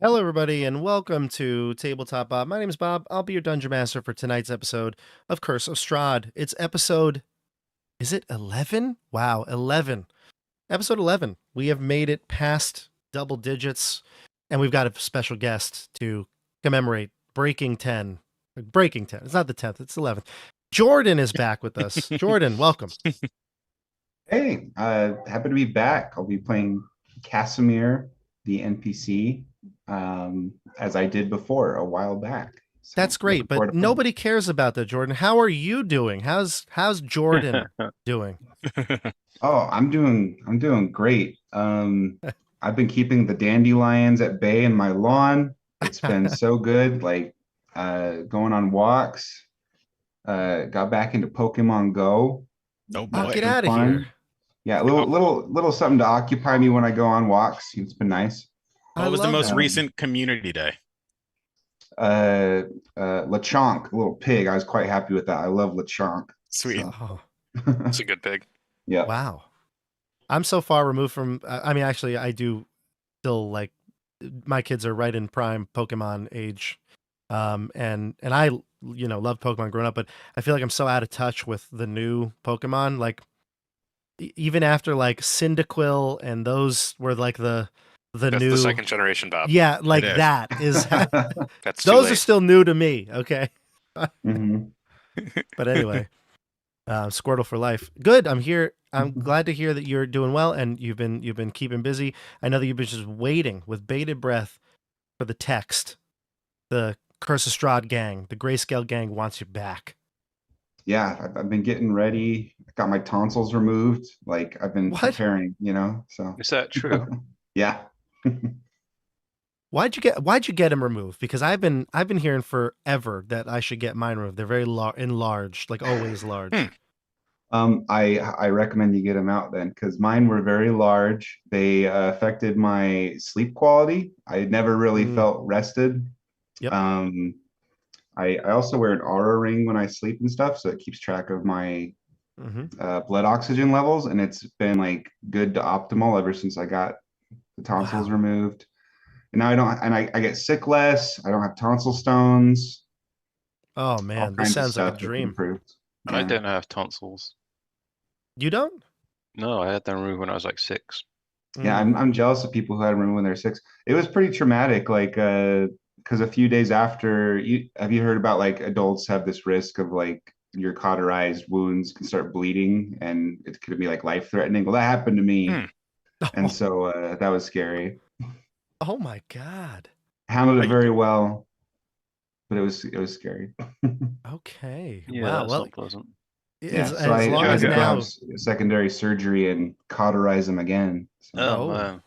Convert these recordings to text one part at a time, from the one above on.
Hello, everybody, and welcome to Tabletop Bob. My name is Bob. I'll be your dungeon master for tonight's episode of Curse of Strahd. It's episode, is it 11? Wow, 11. Episode 11. We have made it past double digits, and we've got a special guest to commemorate breaking 10. Breaking 10. It's not the 10th, it's 11th. Jordan is back with us. Jordan, welcome. Hey, happy to be back. I'll be playing Casimir, the NPC, as I did before a while back. So That's great, looking forward but to playing. nobody cares about that, Jordan. How are you doing? How's Jordan doing? Oh, I'm doing great. I've been keeping the dandelions at bay in my lawn. It's been so good, like going on walks. Got back into Pokemon Go. Oh Oh, boy. get Been out of here. fun. Yeah, a little something to occupy me when I go on walks. It's been nice. I What was the love most that. recent community day? uh Lechonk, a little pig. I was quite happy with that. I love Lechonk. Sweet. So Oh, It's a good pig. yeah. wow. I'm so far removed from, I mean, actually, I do still like, my kids are right in prime Pokemon age. And I, love Pokemon growing up, but I feel like I'm so out of touch with the new Pokemon. Like, even after like Cyndaquil and those were like the That's new, the second generation, Bob. yeah, like is. that is, That's too those are late. still new to me. Okay. hmm But anyway. Squirtle for life. Good. I'm here. I'm glad to hear that you're doing well and you've been keeping busy. I know that you've been just waiting with bated breath for the text. The Curse of Strahd gang, the Grayscale gang wants you back. Yeah, I've been getting ready. I got my tonsils removed. Like I've been What? preparing. So Is that true? yeah. Why'd you get him removed? Because I've been hearing forever that I should get mine removed. They're very enlarged, like always large. I recommend you get them out then because mine were very large. They affected my sleep quality. I never really Mm, felt rested. yep. Um, I also wear an aura ring when I sleep and stuff, so it keeps track of my Hmm. blood oxygen levels, and it's been like good to optimal ever since I got the tonsils Wow. removed. And now I don't, and I get sick less. I don't have tonsil stones, Oh all man, this kinds of sounds like a stuff have dream. improved. I Yeah. don't have tonsils. You don't? No, I had them removed when I was like 6. Yeah, Mm. I'm jealous of people who had them removed when they're 6. It was pretty traumatic, like because a few days after, you have you heard about like adults have this risk of like your cauterized wounds can start bleeding and it could be like life threatening. Well, that happened to me, Hmm. and so that was scary. Oh my God. Handled it I, very well, but it was scary. Okay. Yeah, Wow. that's Well, not pleasant. Yeah, so as I long had as to go have now. secondary surgery and cauterize them again. So Oh Oh, man.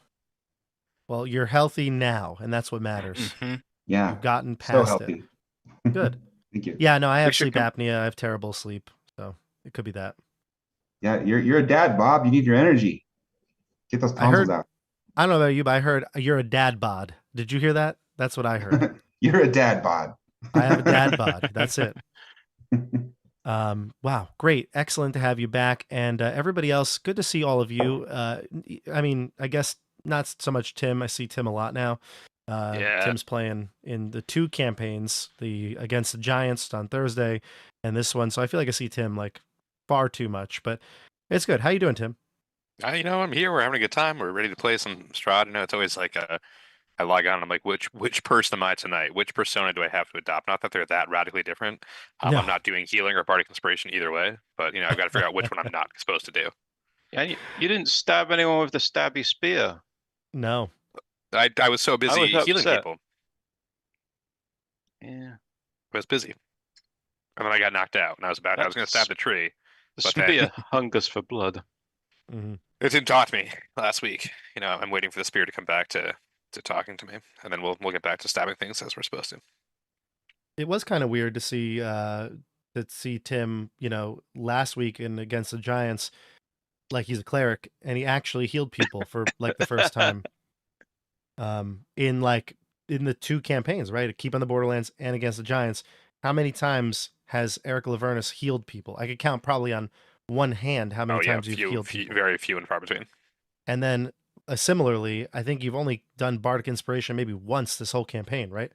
well, you're healthy now, and that's what matters. Hmm. yeah, You've gotten so past it. healthy. Good. Thank you. Yeah, no, I We have should sleep apnea. I have terrible sleep, so it could be that. Yeah, you're a dad, Bob. You need your energy. Get those I tonsils heard. out. I don't know about you, but I heard you're a dad bod. Did you hear that? That's what I heard. You're a dad bod. I have a dad bod. That's it. Wow, great, excellent to have you back, and everybody else. Good to see all of you. I mean, I guess not so much Tim. I see Tim a lot now. Yeah. Tim's playing in the two campaigns, the against the Giants on Thursday, and this one. So I feel like I see Tim like far too much, but it's good. How you doing, Tim? I'm here. We're having a good time. We're ready to play some Strahd. It's always like I log on. And I'm like, which person am I tonight? Which persona do I have to adopt? Not that they're that radically different. I'm No, not doing healing or bardic inspiration either way, but I've got to figure out which one I'm not supposed to do. Yeah, you didn't stab anyone with the stabby spear. no. I was so I was busy healing upset. people. Yeah. I was busy, and then I got knocked out, and I was going to stab the tree, The but then spear hungers for blood. Mhm. it didn't talk to me last week. I'm waiting for the spirit to come back to talking to me, and then we'll get back to stabbing things as we're supposed to. It was kind of weird to see Tim, last week in against the Giants, like he's a cleric, and he actually healed people for like the first time. In the two campaigns, right? Keep on the Borderlands and against the Giants. How many times has Eric Lavernus healed people? I could count probably on one hand how many Oh yeah, times you've healed people. very few and far between. And then similarly, I think you've only done Bardic Inspiration maybe once this whole campaign, right?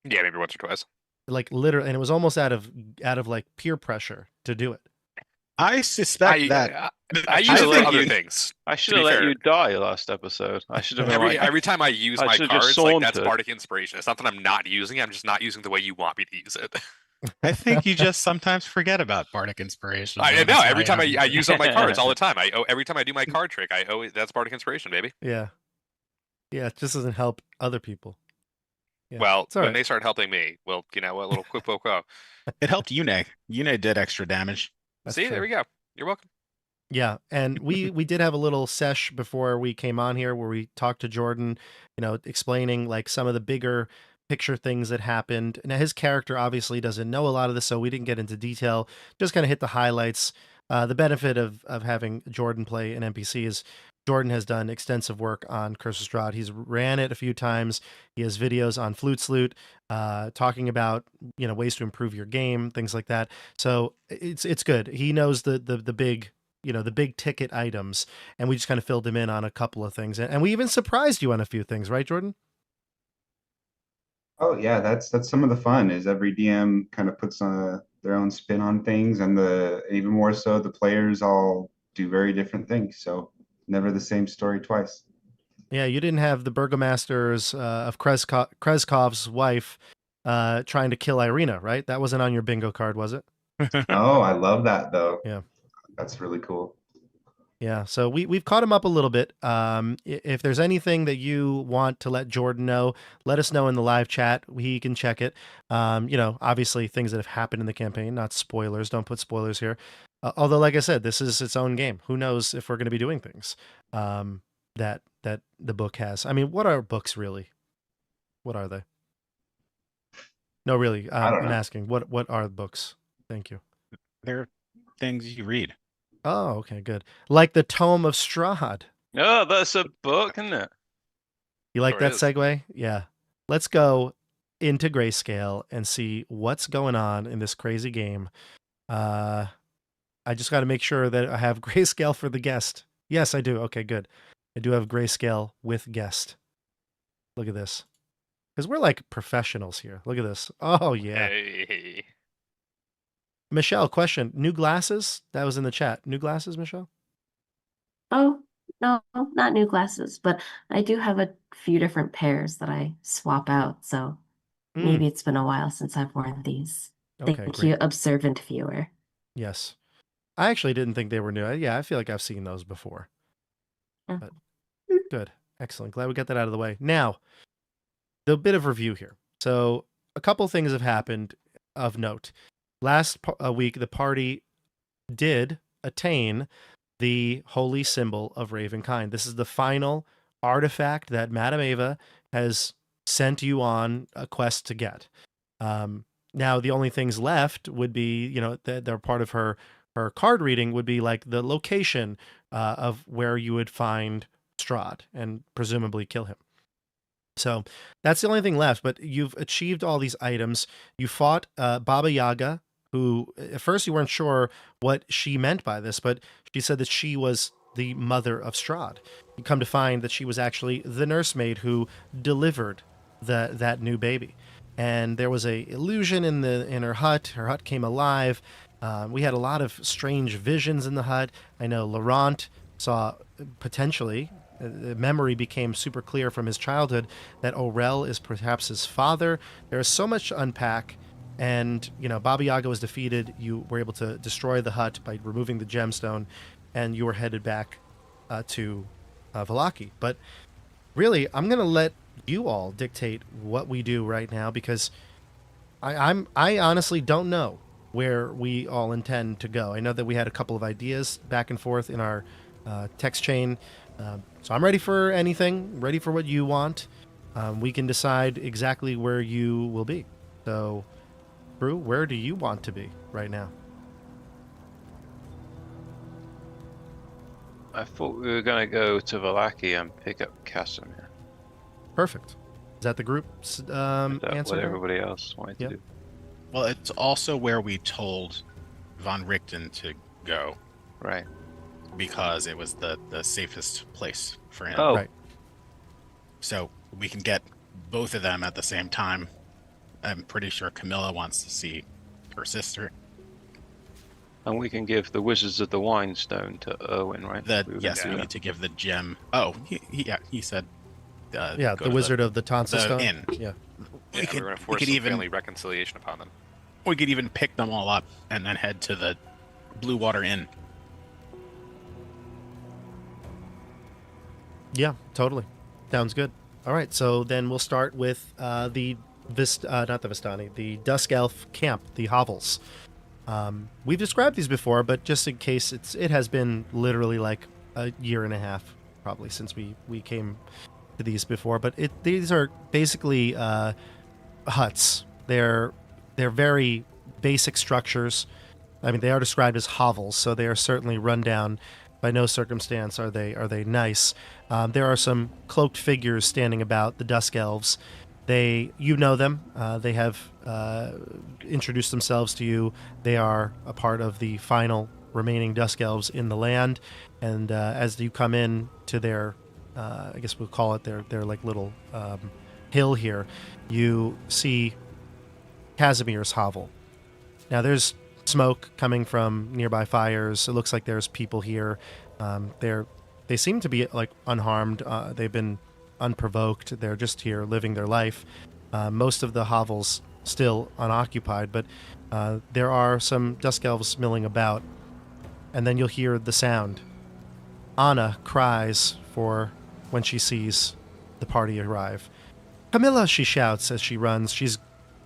Yeah, maybe once or twice. Like literally, and it was almost out of like peer pressure to do it. I suspect that. I should use have it for let other you- things. I To should be have let fair. you die last episode. I should have been Every like, every time I use I my should've just cards, like that's sauntered. Bardic Inspiration. It's not that I'm not using it. I'm just not using the way you want me to use it. I think you just sometimes forget about Bardic Inspiration. I though. know. That's Every why time I haven't- use all my cards all the time. Every time I do my card trick, that's Bardic Inspiration, baby. Yeah. Yeah, it just doesn't help other people. Yeah. Well, it's all when right. they start helping me, well, you know what? Little quid pro quo. It helped Yune. Yune did extra damage. That's See, true. there we go. You're welcome. Yeah, and we did have a little sesh before we came on here where we talked to Jordan, explaining like some of the bigger picture things that happened. Now his character obviously doesn't know a lot of this, so we didn't get into detail. Just kind of hit the highlights. The benefit of having Jordan play an NPC is Jordan has done extensive work on Curse of Strahd. He's ran it a few times. He has videos on Flute Sloot, talking about ways to improve your game, things like that. So it's good. He knows the big the big ticket items, and we just kind of filled him in on a couple of things, and we even surprised you on a few things, right, Jordan? Oh yeah, that's some of the fun is every DM kind of puts their own spin on things, and even more so the players all do very different things. So never the same story twice. Yeah, you didn't have the burgomasters of Kreskov's wife trying to kill Irina, right? That wasn't on your bingo card, was it? Oh, I love that though. Yeah. That's really cool. Yeah, so we've caught him up a little bit. If there's anything that you want to let Jordan know, let us know in the live chat. He can check it. Obviously things that have happened in the campaign, not spoilers. Don't put spoilers here. Although, like I said, this is its own game. Who knows if we're going to be doing things that the book has. I mean, what are books really? What are they? No, really. I don't I'm know. asking. What are books? Thank you. They're things you read. Oh, okay, good. Like the Tome of Strahd. oh, that's a book, isn't it? You like Sure that is. segue? Yeah. Let's go into Grayscale and see what's going on in this crazy game. I just got to make sure that I have Grayscale for the guest. Yes, I do. Okay, good. I do have Grayscale with guest. Look at this. Because we're like professionals here. Look at this. Oh, yeah. Hey. Michelle, question. New glasses? That was in the chat. New glasses, Michelle? Oh, no, not new glasses, but I do have a few different pairs that I swap out, so maybe it's been a while since I've worn these. Okay, Thank great. you, observant viewer. Yes. I actually didn't think they were new. Yeah, I feel like I've seen those before. But good. Excellent. Glad we got that out of the way. Now, the bit of review here. So a couple things have happened of note. Last week, the party did attain the holy symbol of Ravenkind. This is the final artifact that Madame Ava has sent you on a quest to get. Now, the only things left would be, they're part of her card reading would be like the location of where you would find Strahd and presumably kill him. So that's the only thing left, but you've achieved all these items. You fought Baba Yaga, who at first you weren't sure what she meant by this, but she said that she was the mother of Strahd. You come to find that she was actually the nursemaid who delivered that new baby. And there was a illusion in her hut. Her hut came alive. We had a lot of strange visions in the hut. I know Laurent saw potentially, the memory became super clear from his childhood that Aurel is perhaps his father. There is so much to unpack. And, Baba Yaga was defeated. You were able to destroy the hut by removing the gemstone, and you were headed back to Vallaki. But really, I'm going to let you all dictate what we do right now, because I honestly don't know where we all intend to go. I know that we had a couple of ideas back and forth in our text chain. So I'm ready for anything, ready for what you want. We can decide exactly where you will be. So, Brew, where do you want to be right now? I thought we were going to go to Vallaki and pick up Casimir. Perfect. Is that the group's That's answer? what everybody else wanted Yep. to do. Well, it's also where we told Von Richten to go. Right. because it was the safest place for him. Oh, Right. So we can get both of them at the same time. I'm pretty sure Camilla wants to see her sister. and we can give the Wizards of the Wine Stone to Erwin, right? Yes, we do need that. to give the gem. Oh, he said. Yeah, go the to Wizard of the Tonsil the Stone. inn. Yeah. We Yeah, could, we're gonna we force could some even family reconciliation upon them. we could even pick them all up and then head to the Blue Water Inn. Yeah, totally. Sounds good. All right, so then we'll start with not the Vistani, the Dusk Elf camp, the hovels. We've described these before, but just in case, it has been literally like a year and a half probably since we came to these before. But these are basically huts. They're very basic structures. I mean, they are described as hovels, so they are certainly run down. By no circumstance are they nice. There are some cloaked figures standing about, the Dusk Elves. You know them. They have introduced themselves to you. They are a part of the final remaining Dusk Elves in the land. And as you come in to their, I guess we'll call it their like little hill here, you see Casimir's hovel. Now there's smoke coming from nearby fires. It looks like there's people here. They seem to be like unharmed. They've been unprovoked. They're just here living their life. Most of the hovels still unoccupied, but there are some Dusk Elves milling about. And then you'll hear the sound. Anna cries for when she sees the party arrive. Camilla, she shouts as she runs. She's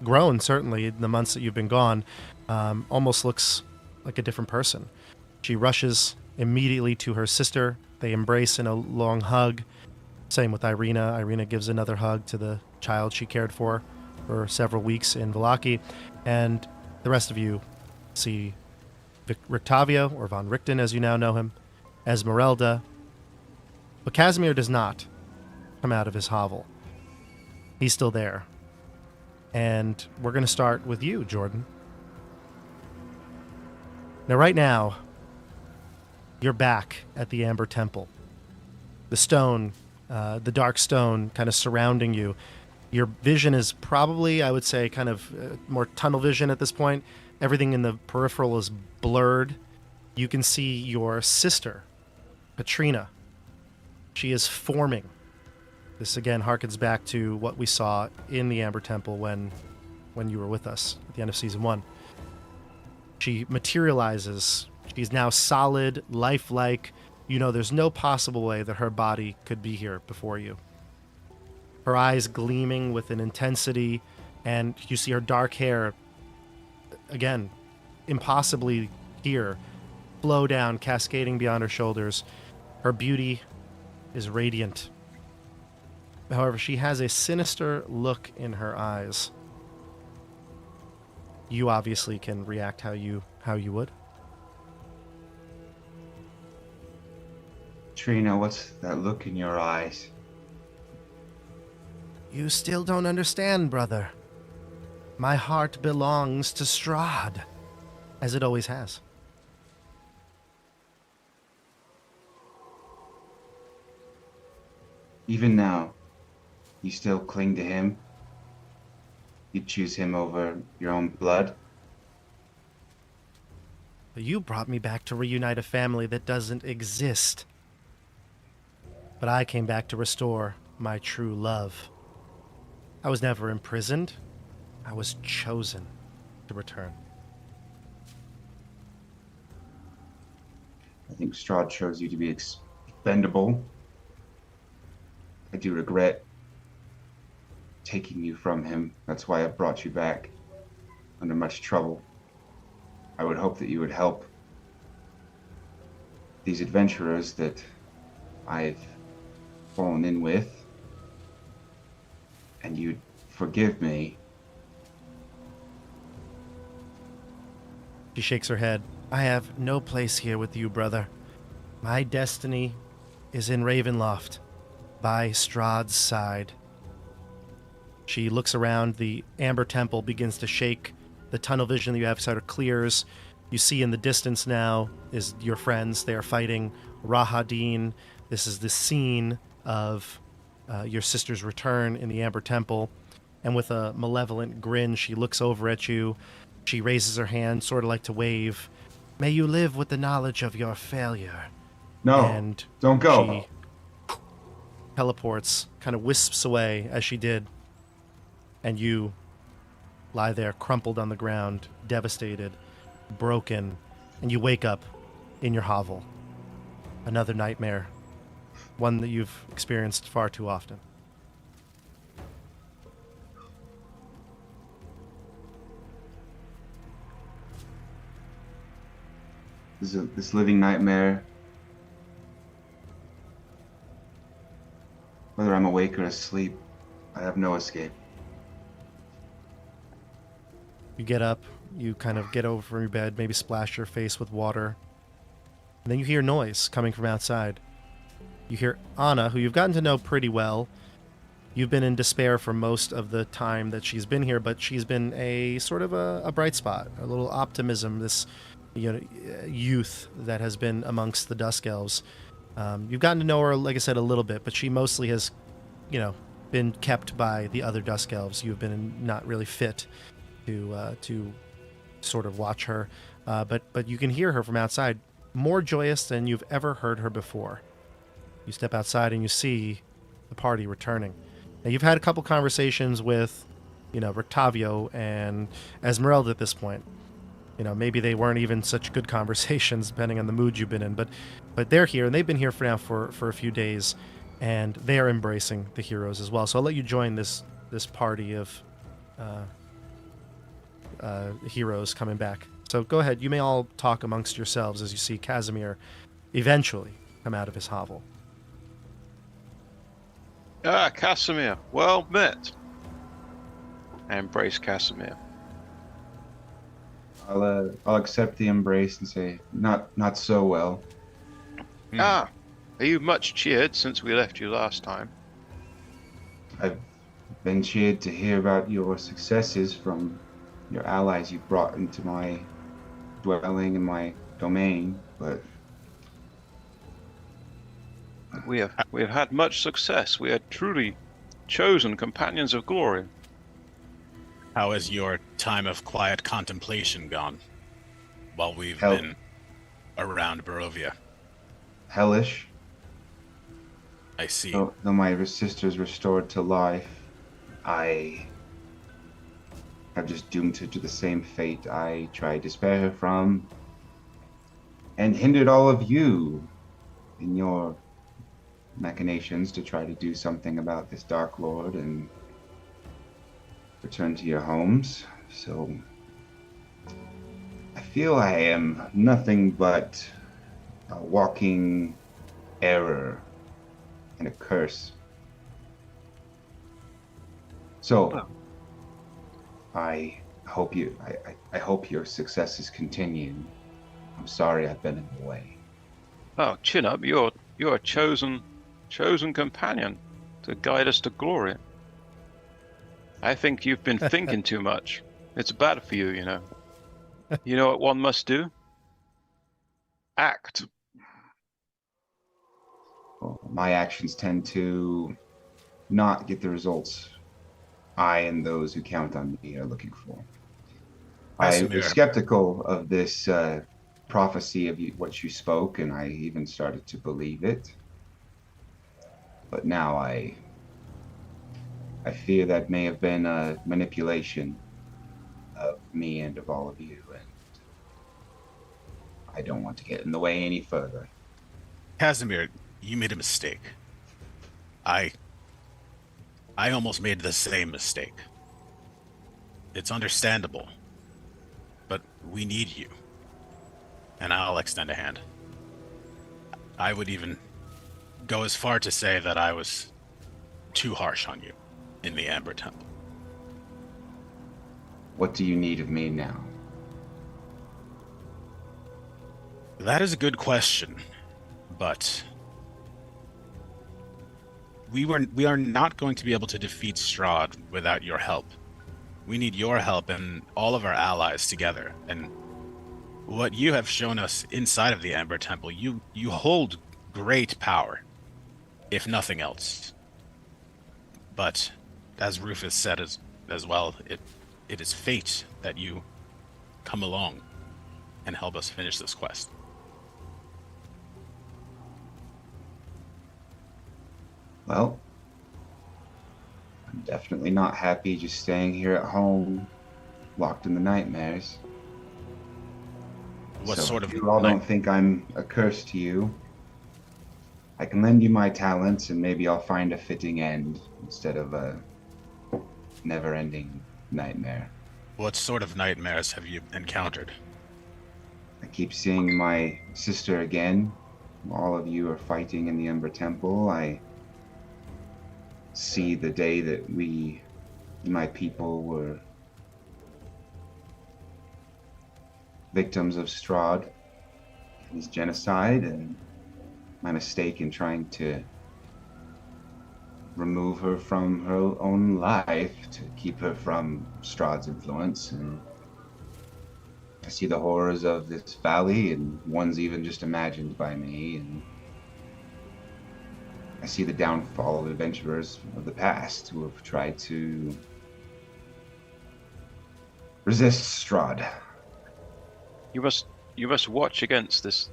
grown, certainly, in the months that you've been gone. Almost looks like a different person. She rushes immediately to her sister. They embrace in a long hug. Same with Irina. Irina gives another hug to the child she cared for several weeks in Vallaki. And the rest of you see Rictavio, or Von Richten as you now know him, Esmeralda. But Casimir does not come out of his hovel. He's still there. And we're going to start with you, Jordan. Now, right now, you're back at the Amber Temple. The stone, the dark stone kind of surrounding you. Your vision is probably, I would say, kind of more tunnel vision at this point. Everything in the peripheral is blurred. You can see your sister, Katrina. She is forming. This, again, harkens back to what we saw in the Amber Temple when you were with us at the end of Season 1. She materializes. She's now solid, lifelike. You know there's no possible way that her body could be here before you. Her eyes gleaming with an intensity, and you see her dark hair, again, impossibly here, flow down, cascading beyond her shoulders. Her beauty is radiant. However, she has a sinister look in her eyes. You obviously can react how you would. Trina, what's that look in your eyes? You still don't understand, brother. My heart belongs to Strahd, as it always has. Even now, you still cling to him? You'd choose him over your own blood? But you brought me back to reunite a family that doesn't exist. But I came back to restore my true love. I was never imprisoned. I was chosen to return. I think Strahd chose you to be expendable. I do regret taking you from him. That's why I brought you back under much trouble. I would hope that you would help these adventurers that I've fallen in with, and you'd forgive me. She shakes her head. I have no place here with you, brother. My destiny is in Ravenloft, by Strahd's side. She looks around. The Amber Temple begins to shake. The tunnel vision that you have sort of clears. You see in the distance now is your friends. They are fighting Rahadin. This is the scene of your sister's return in the Amber Temple. And with a malevolent grin, she looks over at you. She raises her hand, sort of like to wave. May you live with the knowledge of your failure. No, And don't go. she teleports, kind of wisps away as she did. And you lie there crumpled on the ground, devastated, broken, and you wake up in your hovel. Another nightmare, one that you've experienced far too often. This living nightmare. Whether I'm awake or asleep, I have no escape. You get up, you kind of get over from your bed, maybe splash your face with water. And then you hear noise coming from outside. You hear Anna, who you've gotten to know pretty well. You've been in despair for most of the time that she's been here, but she's been a sort of a bright spot, a little optimism, this youth that has been amongst the Dusk Elves. You've gotten to know her, like I said, a little bit, but she mostly has, been kept by the other Dusk Elves. You've been not really fit to sort of watch her, but you can hear her from outside, more joyous than you've ever heard her before. You step outside and you see the party returning. Now, you've had a couple conversations with, Rictavio and Esmeralda at this point. Maybe they weren't even such good conversations, depending on the mood you've been in. But they're here, and they've been here for a few days, and they are embracing the heroes as well. So I'll let you join this party of heroes coming back. So go ahead. You may all talk amongst yourselves as you see Casimir eventually come out of his hovel. Casimir, well met. I embrace Casimir. I'll accept the embrace and say, not so well. Are you much cheered since we left you last time? I've been cheered to hear about your successes from your allies you've brought into my dwelling and my domain, but We have had much success. We are truly chosen companions of glory. How has your time of quiet contemplation gone while we've Hell. been around Barovia? hellish. I see. Though my sister's restored to life, I have just doomed her to the same fate I tried to spare her from, and hindered all of you in your machinations to try to do something about this Dark Lord and return to your homes. So I feel I am nothing but a walking error and a curse. So I hope your successes continue. I'm sorry I've been in the way. Oh, chin up, you're a chosen companion to guide us to glory. I think you've been thinking too much. It's bad for you, you know. You know what one must do? Act. Well, my actions tend to not get the results I and those who count on me are looking for. I was skeptical of this prophecy of what you spoke, and I even started to believe it. But now I fear that may have been a manipulation of me and of all of you, and I don't want to get in the way any further. Casimir, you made a mistake. I almost made the same mistake. It's understandable, but we need you. And I'll extend a hand. I would even go as far to say that I was too harsh on you in the Amber Temple. What do you need of me now? That is a good question, but we are not going to be able to defeat Strahd without your help. We need your help and all of our allies together, and what you have shown us inside of the Ember Temple, you hold great power, if nothing else. But as Rufus said as well, it is fate that you come along and help us finish this quest. Well, I'm definitely not happy just staying here at home, locked in the nightmares. What So sort if of you all don't think I'm a curse to you, I can lend you my talents and maybe I'll find a fitting end instead of a never-ending nightmare. What sort of nightmares have you encountered? I keep seeing my sister again. All of you are fighting in the Ember Temple. I see the day that my people, were victims of Strahd, his genocide, and my mistake in trying to remove her from her own life to keep her from Strahd's influence. And I see the horrors of this valley, and one's even just imagined by me, and I see the downfall of adventurers of the past who have tried to resist Strahd. You must watch against this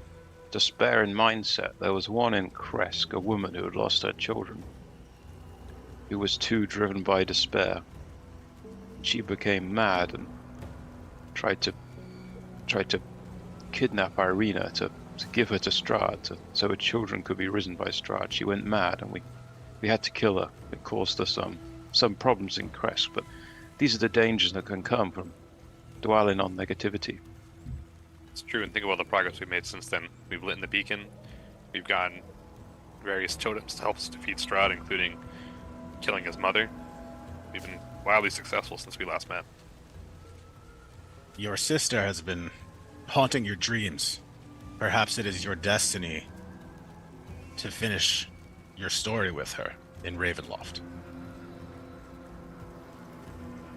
despairing mindset. There was one in Kresk, a woman who had lost her children, who was too driven by despair. She became mad and tried to kidnap Irina to give her to Strahd, so her children could be risen by Strahd. She went mad, and we had to kill her. It caused us some problems in Kresk, but these are the dangers that can come from dwelling on negativity. It's true, and think of all the progress we've made since then. We've lit in the beacon. We've gotten various totems to help us defeat Strahd, including killing his mother. We've been wildly successful since we last met. Your sister has been haunting your dreams. Perhaps it is your destiny to finish your story with her in Ravenloft.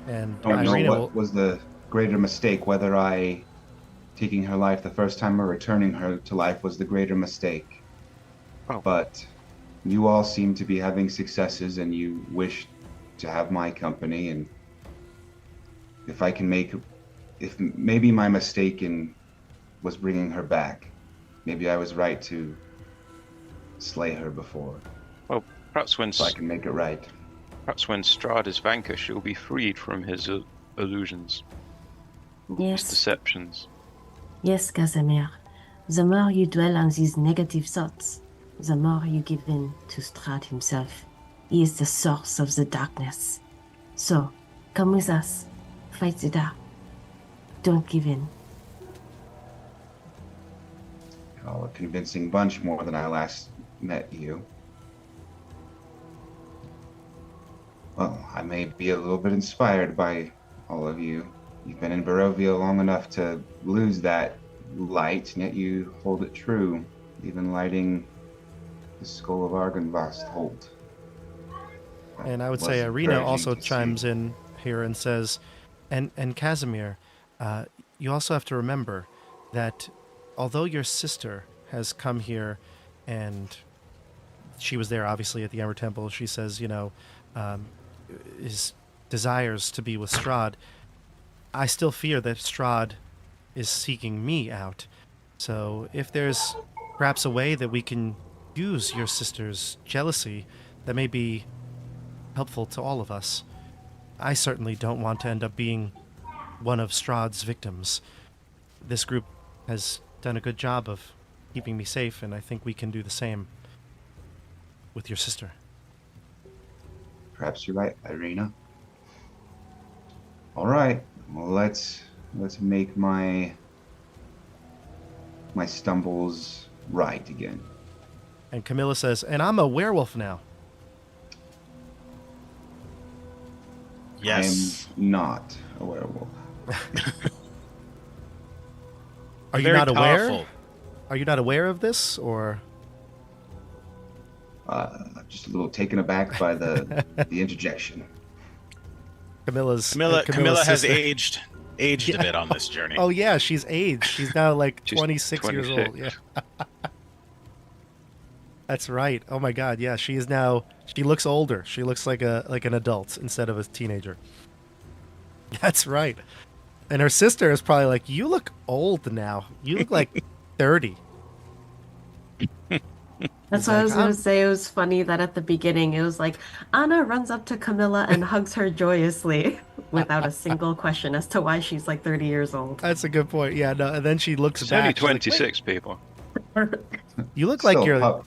And I don't know Irina what was the greater mistake, whether I taking her life the first time or returning her to life was the greater mistake. Oh. But you all seem to be having successes and you wish to have my company, and if maybe my mistake was bringing her back, maybe I was right to slay her before. Well, perhaps when So I can make it right. Perhaps when Strahd is vanquished, he'll be freed from his illusions, his Yes, deceptions. yes, Casimir. The more you dwell on these negative thoughts, the more you give in to Strahd himself. He is the source of the darkness. So, come with us. Fight the dark. Don't give in. Oh, a convincing bunch more than I last met you. Well, I may be a little bit inspired by all of you. You've been in Barovia long enough to lose that light, and yet you hold it true, even lighting the skull of Argynvost hold. And I would say Was Irina encouraging also to see. chimes in here and says, and Casimir, you also have to remember that although your sister has come here and she was there obviously at the Ember Temple, she says, his desires to be with Strahd, I still fear that Strahd is seeking me out. So if there's perhaps a way that we can use your sister's jealousy that may be helpful to all of us. I certainly don't want to end up being one of Strahd's victims. This group has done a good job of keeping me safe, and I think we can do the same with your sister. Perhaps you're right, Irina. All right, well, let's make my stumbles right again. And Camilla says, and I'm a werewolf now. Yes. I am not a werewolf. Are you Very not aware? powerful. Are you not aware of this, or? Just a little taken aback by the interjection. Camilla Camilla has sister. aged aged a Yeah. bit on this journey. Oh yeah, she's aged. She's now like She's 26 years old. 26. Yeah. That's right. Oh my god, yeah, she is now she looks older. She looks like an adult instead of a teenager. That's right. And her sister is probably like, "You look old now. You look like 30." That's He's what I like, was gonna "I'm-" say. It was funny that at the beginning it was like Anna runs up to Camilla and hugs her joyously without a single question as to why she's like 30 years old. That's a good point. Yeah, no, and then she looks It's back. only she's like, "Wait, 26 people. you look like Still a you're pup.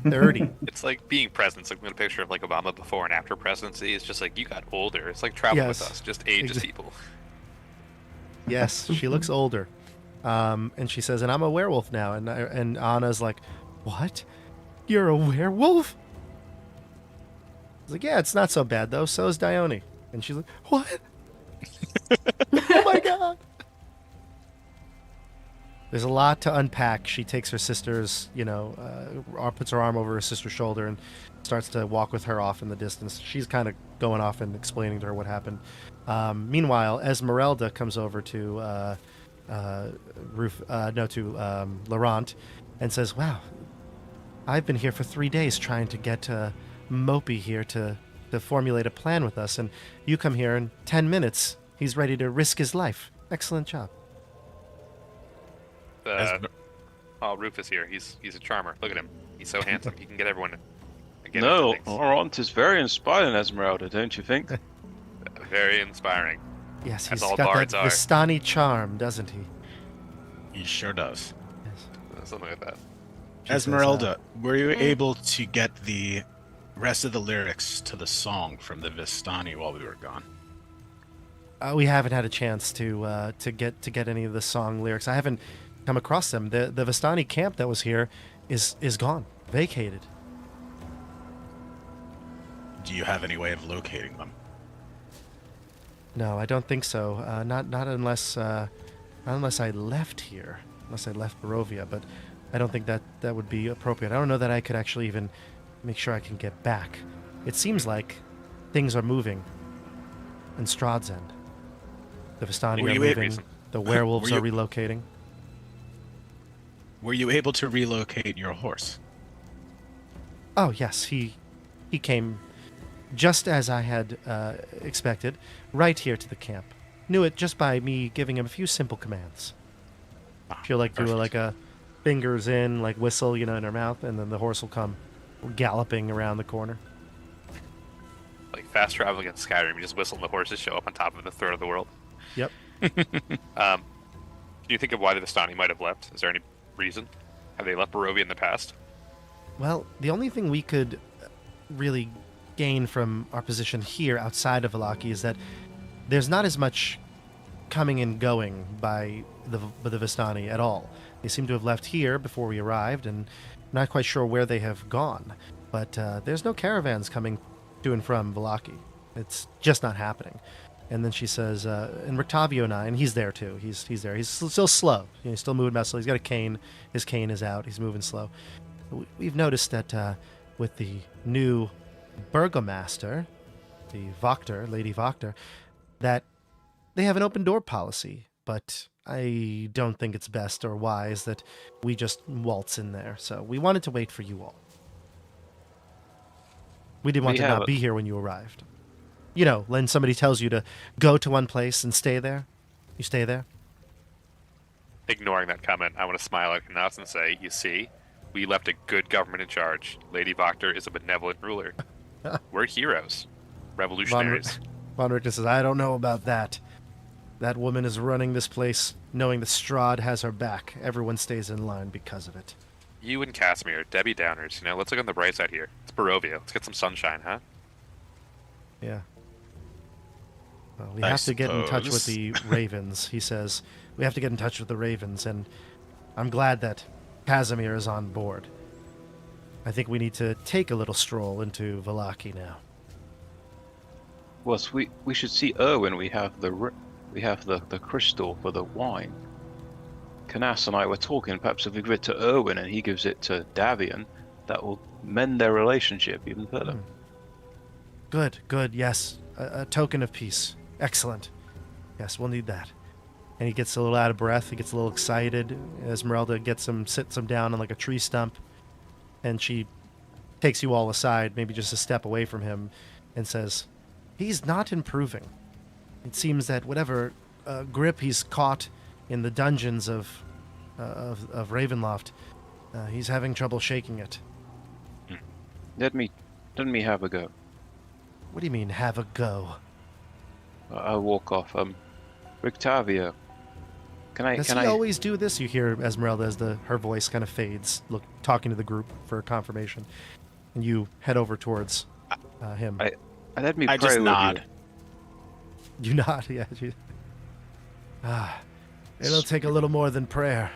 30. It's like being president. It's like a picture of like Obama before and after presidency. It's just like you got older. It's like traveling with Yes. us. Just ages Exa- people. Yes, she looks older. And she says, "And I'm a werewolf now." And Anna's like, "What? You're a werewolf?" He's like, "Yeah, it's not so bad though. So is Dione." And she's like, "What? Oh my god!" There's a lot to unpack. She takes her sister's, puts her arm over her sister's shoulder and starts to walk with her off in the distance. She's kind of going off and explaining to her what happened. Meanwhile, Esmeralda comes over to Laurent and says, "Wow, I've been here for 3 days trying to get Mopey here to formulate a plan with us, and you come here in 10 minutes. He's ready to risk his life. Excellent job." Oh, Rufus here. He's a charmer. Look at him. He's so handsome. He can get everyone. Get No, into things. Laurent is very inspiring, Esmeralda, don't you think? Very inspiring. Yes, As he's all got that bards are. Vistani charm, doesn't he? He sure does. Yes. Something like that. She says, Esmeralda, were you able to get the rest of the lyrics to the song from the Vistani while we were gone? We haven't had a chance to get any of the song lyrics. I haven't come across them. The Vistani camp that was here is gone, vacated. Do you have any way of locating them? No, I don't think so. Not unless I left here, unless I left Barovia. But I don't think that would be appropriate. I don't know that I could actually even make sure I can get back. It seems like things are moving in Strahd's end. The Vistani Were are you moving. able- The werewolves Were are you- relocating. Were you able to relocate your horse? Oh yes, he came just as I had expected, right here to the camp. Knew it just by me giving him a few simple commands. She'll do perfect. like a fingers in, like whistle, in her mouth, and then the horse will come galloping around the corner. Like fast traveling in Skyrim, you just whistle and the horses show up on top of the third of the world. Yep. Can you think of why the Vistani might have left? Is there any reason? Have they left Barovia in the past? Well, the only thing we could really gain from our position here outside of Vallaki is that there's not as much coming and going by the Vistani at all. They seem to have left here before we arrived, and not quite sure where they have gone. But there's no caravans coming to and from Vallaki. It's just not happening. And then she says, and Rictavio and I, and he's there too. He's there. He's still slow. He's still moving about slow. He's got a cane. His cane is out. He's moving slow. We've noticed that with the new burgomaster, the Voctor, Lady Voctor, that they have an open door policy. But I don't think it's best or wise that we just waltz in there. So we wanted to wait for you all. We didn't want to not be here when you arrived. When somebody tells you to go to one place and stay there, you stay there. Ignoring that comment, I want to smile at Canas and say, you see, we left a good government in charge. Lady Voctor is a benevolent ruler. We're heroes. Revolutionaries. Von Richter says, I don't know about that. That woman is running this place knowing that Strahd has her back. Everyone stays in line because of it. You and Casimir, Debbie Downers, let's look on the bright side here. It's Barovia. Let's get some sunshine, huh? Yeah. Well, we I have to get in touch with suppose. the Ravens, he says. We have to get in touch with the Ravens, and I'm glad that Casimir is on board. I think we need to take a little stroll into Vallaki now. Well, we should see Erwin. We have the crystal for the wine. Canas and I were talking. Perhaps if we give it to Erwin and he gives it to Davian, that will mend their relationship even further. Good, yes. A token of peace. Excellent. Yes, we'll need that. and he gets a little out of breath. He gets a little excited. Esmeralda sits him down on like a tree stump, and she takes you all aside, maybe just a step away from him, and says, "He's not improving. It seems that whatever grip he's caught in the dungeons of Ravenloft, he's having trouble shaking it." Let me have a go. What do you mean, have a go? I'll walk off. Rictavio, Does he always do this? You hear Esmeralda as her voice kind of fades, talking to the group for confirmation, and you head over towards him. Let me I pray just with nod. You nod, yeah. It'll take a little more than prayer.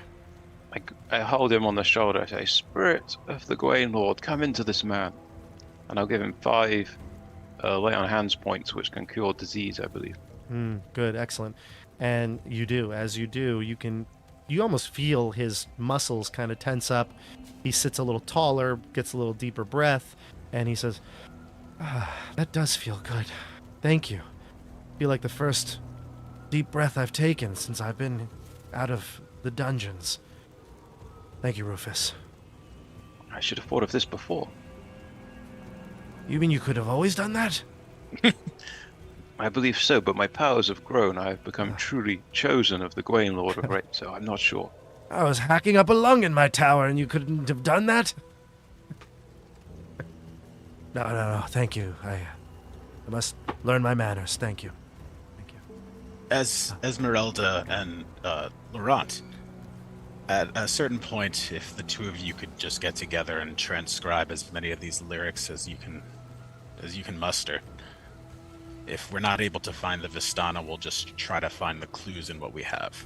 I hold him on the shoulder. I say, "Spirit of the Gwain Lord, come into this man," and I'll give him 5 lay on hands points, which can cure disease, I believe. Good, excellent. And you do. As you do, you almost feel his muscles kind of tense up. He sits a little taller, gets a little deeper breath, and he says, "That does feel good. Thank you. I feel like the first deep breath I've taken since I've been out of the dungeons. Thank you, Rufus." I should have thought of this before. You mean you could have always done that? I believe so, but my powers have grown. I have become truly chosen of the Gwain Lord of Rain, so I'm not sure. I was hacking up a lung in my tower and you couldn't have done that? No. Thank you. I must learn my manners. Thank you. As Esmeralda and Laurent, at a certain point, if the two of you could just get together and transcribe as many of these lyrics as you can muster. If we're not able to find the Vistana, we'll just try to find the clues in what we have.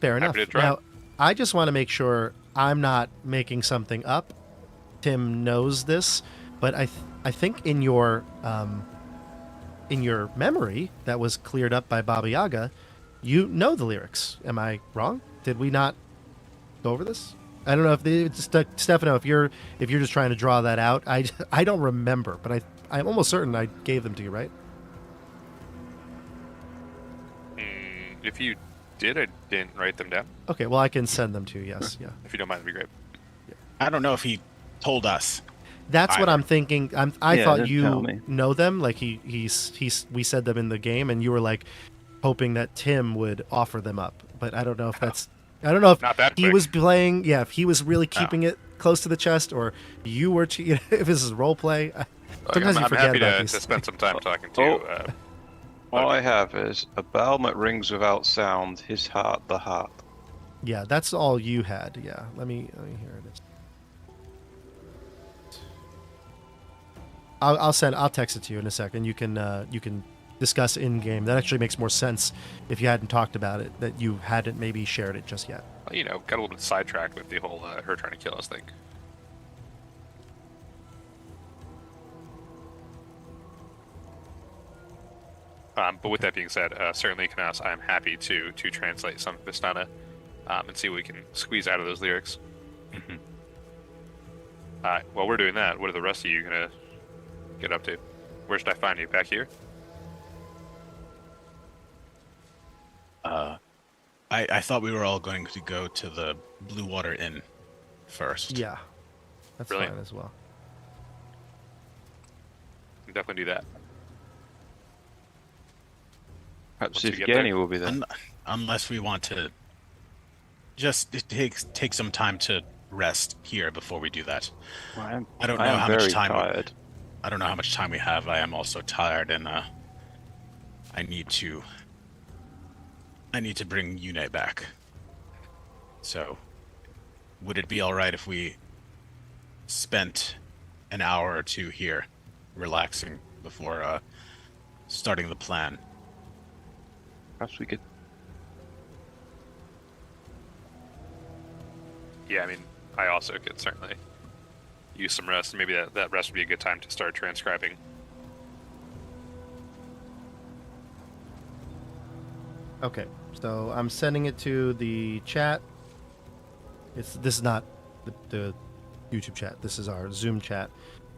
Fair enough. Happy to try. Now, I just want to make sure I'm not making something up. Tim knows this, but I think in your memory that was cleared up by Baba Yaga, you know the lyrics. Am I wrong? Did we not go over this? I don't know if Stefano, if you're just trying to draw that out. I don't remember, but I'm almost certain I gave them to you, right? If you did, I didn't write them down. Okay, well I can send them to you. Yes, yeah. If you don't mind, that'd be great. I don't know if he told us. That's what I'm thinking. I Yeah, thought don't tell you me. know them. Like we said them in the game, and you were like hoping that Tim would offer them up. But I don't know if that's. I don't know if Not that he quick. was playing. Yeah, if he was really keeping it close to the chest, or you were. If this is role play. Sometimes I'm you forget happy about to these. spend some time talking to All I have is a bell that rings without sound, his heart the heart. Yeah, that's all you had. Yeah, let me hear it. I'll text it to you in a second. You can discuss in game. That actually makes more sense if you hadn't talked about it, that you hadn't maybe shared it just yet. got a little bit sidetracked with the whole her trying to kill us thing. But with that being said, certainly, Canas, I'm happy to translate some Vistana and see what we can squeeze out of those lyrics. Mhm. While we're doing that, what are the rest of you gonna get up to? Where should I find you? Back here? I thought we were all going to go to the Blue Water Inn first. Yeah, that's Brilliant. fine as well. We can definitely do that. Perhaps Once we if get there. Yenny will be there. Unless we want to just take some time to rest here before we do that. I don't know I am how much very time. tired. I don't know how much time we have. I am also tired, and I need to bring Yune back. So, would it be all right if we spent an hour or two here, relaxing before starting the plan? Perhaps we could. Yeah, I mean, I also could certainly use some rest. Maybe that rest would be a good time to start transcribing. Okay, so I'm sending it to the chat. This is not the YouTube chat. This is our Zoom chat.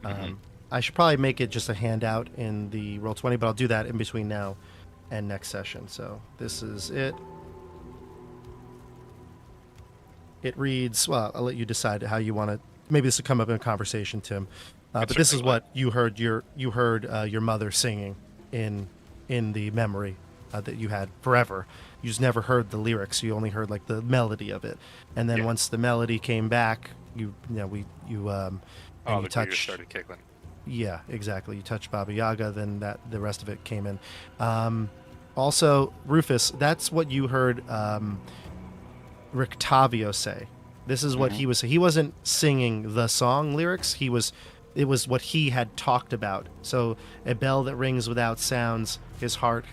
I should probably make it just a handout in the Roll20, but I'll do that in between now. and next session. So this is it. It reads, well, I'll let you decide how you want to. Maybe this will come up in a conversation, Tim. But this is what you heard. You heard your mother singing in the memory that you had forever. You just never heard the lyrics. You only heard like the melody of it. And then once the melody came back, you touched. Started kickling. Yeah, exactly. You touched Baba Yaga, then the rest of it came in. Also, Rufus, that's what you heard Rictavio say. This is what he was. He wasn't singing the song lyrics. It was what he had talked about. So a bell that rings without sounds, his heart.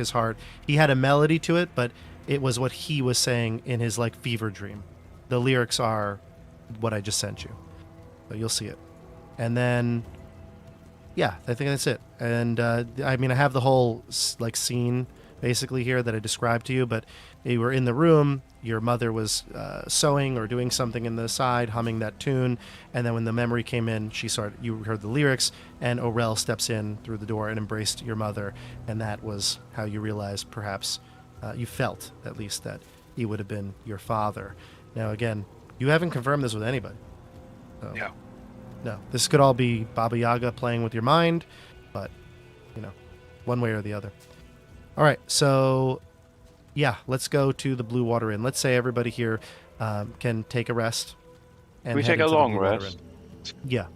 He had a melody to it, but it was what he was saying in his like fever dream. The lyrics are what I just sent you. So you'll see it. And then, yeah, I think that's it. And I mean, I have the whole like scene basically here that I described to you, but you were in the room. Your mother was sewing or doing something in the side, humming that tune, and then when the memory came in, you heard the lyrics, and Orel steps in through the door and embraced your mother, and that was how you realized, perhaps, you felt, at least, that he would have been your father. Now, again, you haven't confirmed this with anybody. So, no. This could all be Baba Yaga playing with your mind, but, one way or the other. All right, so... yeah, let's go to the Blue Water Inn. Let's say everybody here can take a rest. And we head take a into the long Blue Water rest? Inn. Yeah.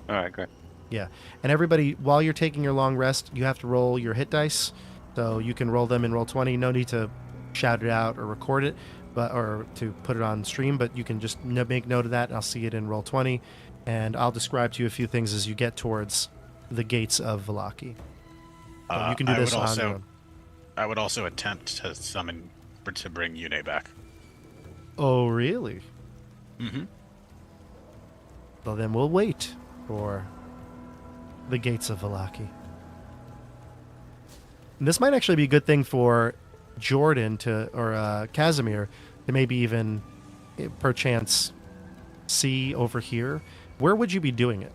All right, great. Yeah. And everybody, while you're taking your long rest, you have to roll your hit dice. So you can roll them in Roll20. No need to shout it out or record it, or to put it on stream, but you can just make note of that, and I'll see it in Roll20. And I'll describe to you a few things as you get towards the gates of Vallaki. You can do this on your own. I would also attempt to summon to bring Yune back. Oh, really? Mm-hmm. Well, then we'll wait for the gates of Vallaki. And this might actually be a good thing for Jordan or Casimir to maybe even, perchance, see over here. Where would you be doing it?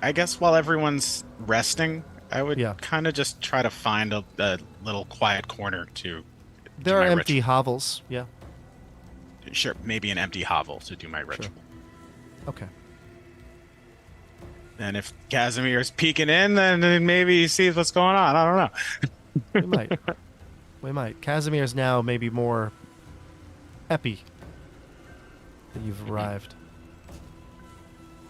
I guess while everyone's resting, I would kind of just try to find a little quiet corner to. There are empty hovels, yeah. Sure, maybe an empty hovel to do my ritual. Okay. And if Casimir's peeking in, then maybe he sees what's going on. I don't know. We might. Casimir's now maybe more happy that you've arrived.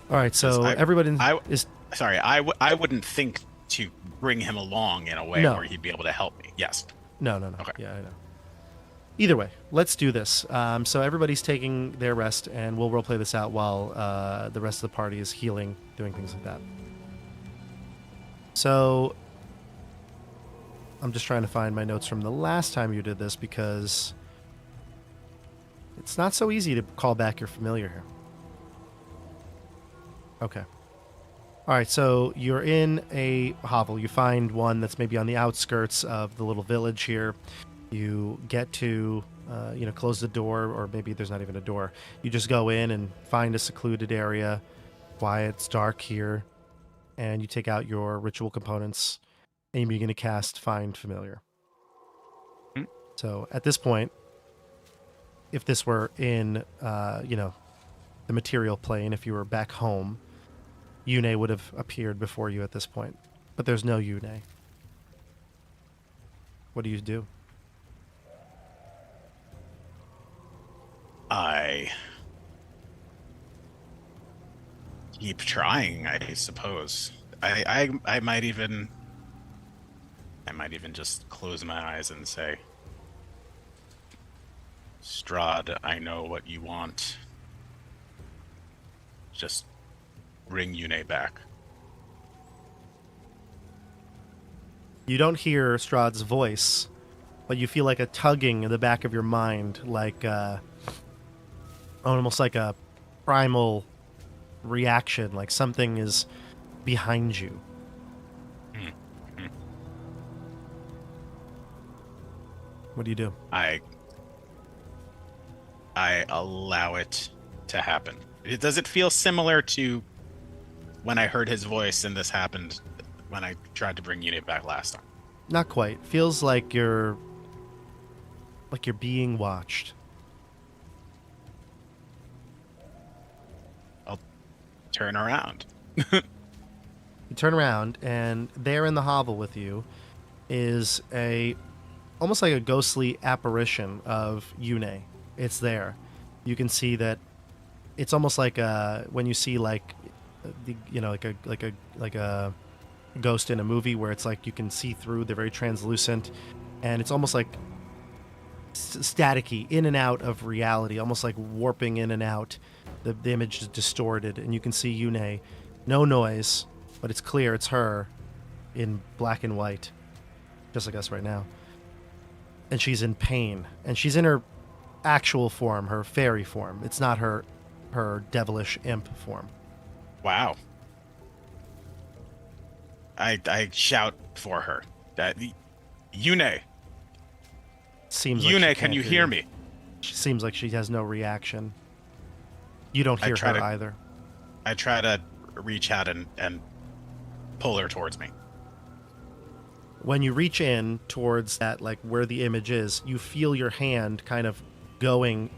All right, so everybody is... Sorry, I wouldn't think to bring him along in a way where he'd be able to help me. Yes. No. Okay. Yeah, I know. Either way, let's do this. So everybody's taking their rest, and we'll roleplay this out while the rest of the party is healing, doing things like that. So I'm just trying to find my notes from the last time you did this, because it's not so easy to call back your familiar here. Okay. All right, so you're in a hovel. You find one that's maybe on the outskirts of the little village here. You get to, close the door, or maybe there's not even a door. You just go in and find a secluded area. Quiet, it's dark here. And you take out your ritual components, and you're going to cast Find Familiar. So at this point, if this were in, the material plane, if you were back home, Yune would have appeared before you at this point. But there's no Yune. What do you do? I keep trying, I suppose. I might even just close my eyes and say, Strahd, I know what you want. Just bring Yune back. You don't hear Strahd's voice, but you feel like a tugging in the back of your mind, like almost like a primal reaction, like something is behind you. Mm-hmm. What do you do? I allow it to happen. Does it feel similar to when I heard his voice and this happened when I tried to bring Yune back last time. Not quite. Feels like you're being watched. I'll turn around. You turn around, and there in the hovel with you is almost like a ghostly apparition of Yune. It's there. You can see that it's almost like when you see like a ghost in a movie where it's like you can see through. They're very translucent, and it's almost like staticky, in and out of reality, almost like warping in and out. The image is distorted, and you can see Yune. No noise, but it's clear it's her in black and white, just like us right now. And she's in pain, and she's in her actual form, her fairy form. It's not her devilish imp form. Wow. I shout for her. Yune. Seems like Yune, can you hear me? She seems like she has no reaction. You don't hear her either. I try to reach out and pull her towards me. When you reach in towards that, like where the image is, you feel your hand kind of going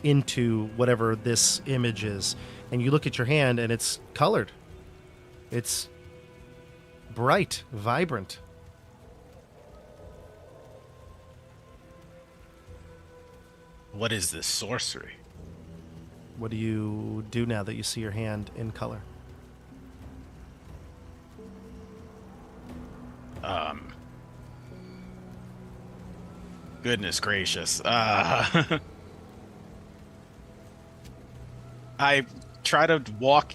into whatever this image is. And you look at your hand and it's colored. It's bright, vibrant. What is this sorcery? What do you do now that you see your hand in color? Goodness gracious. I try to walk.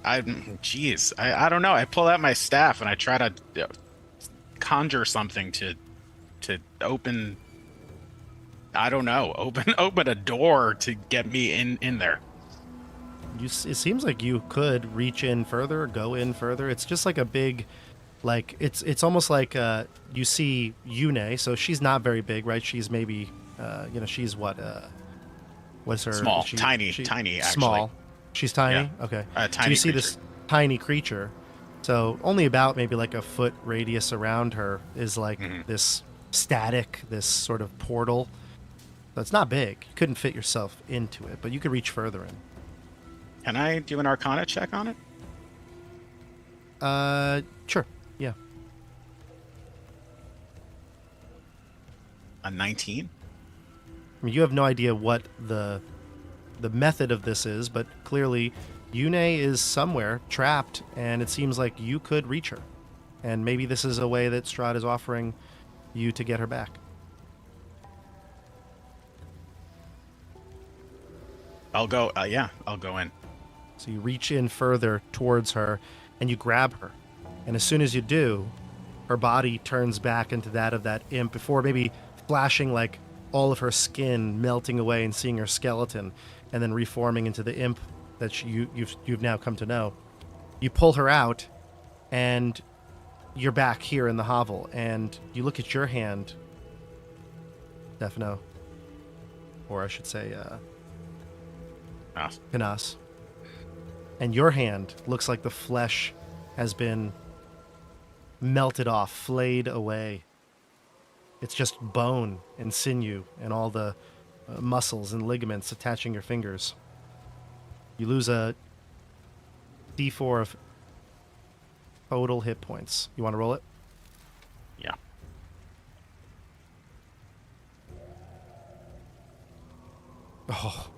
I don't know. I pull out my staff and I try to conjure something to open. I don't know. Open a door to get me in there. It seems like you could reach in further, go in further. It's just like a big, like it's almost like you see Yune. So she's not very big, right? She's maybe she's what's her small, tiny actually. Small. She's tiny. Yeah. Okay. Tiny so you see creature. this tiny creature. So only about maybe like a foot radius around her is like this static, this sort of portal. So it's not big. You couldn't fit yourself into it, but you could reach further in. Can I do an Arcana check on it? Sure. Yeah. A 19? I mean, you have no idea what the method of this is, but clearly Yune is somewhere trapped, and it seems like you could reach her. And maybe this is a way that Strahd is offering you to get her back. I'll go. I'll go in. So you reach in further towards her, and you grab her. And as soon as you do, her body turns back into that of that imp before maybe flashing like all of her skin melting away and seeing her skeleton, and then reforming into the imp that you've now come to know. You pull her out, and you're back here in the hovel, and you look at your hand, Stefano, or I should say, Canas. And your hand looks like the flesh has been melted off, flayed away. It's just bone and sinew and all the muscles and ligaments attaching your fingers. You lose a D4 of total hit points. You want to roll it? Yeah. Oh.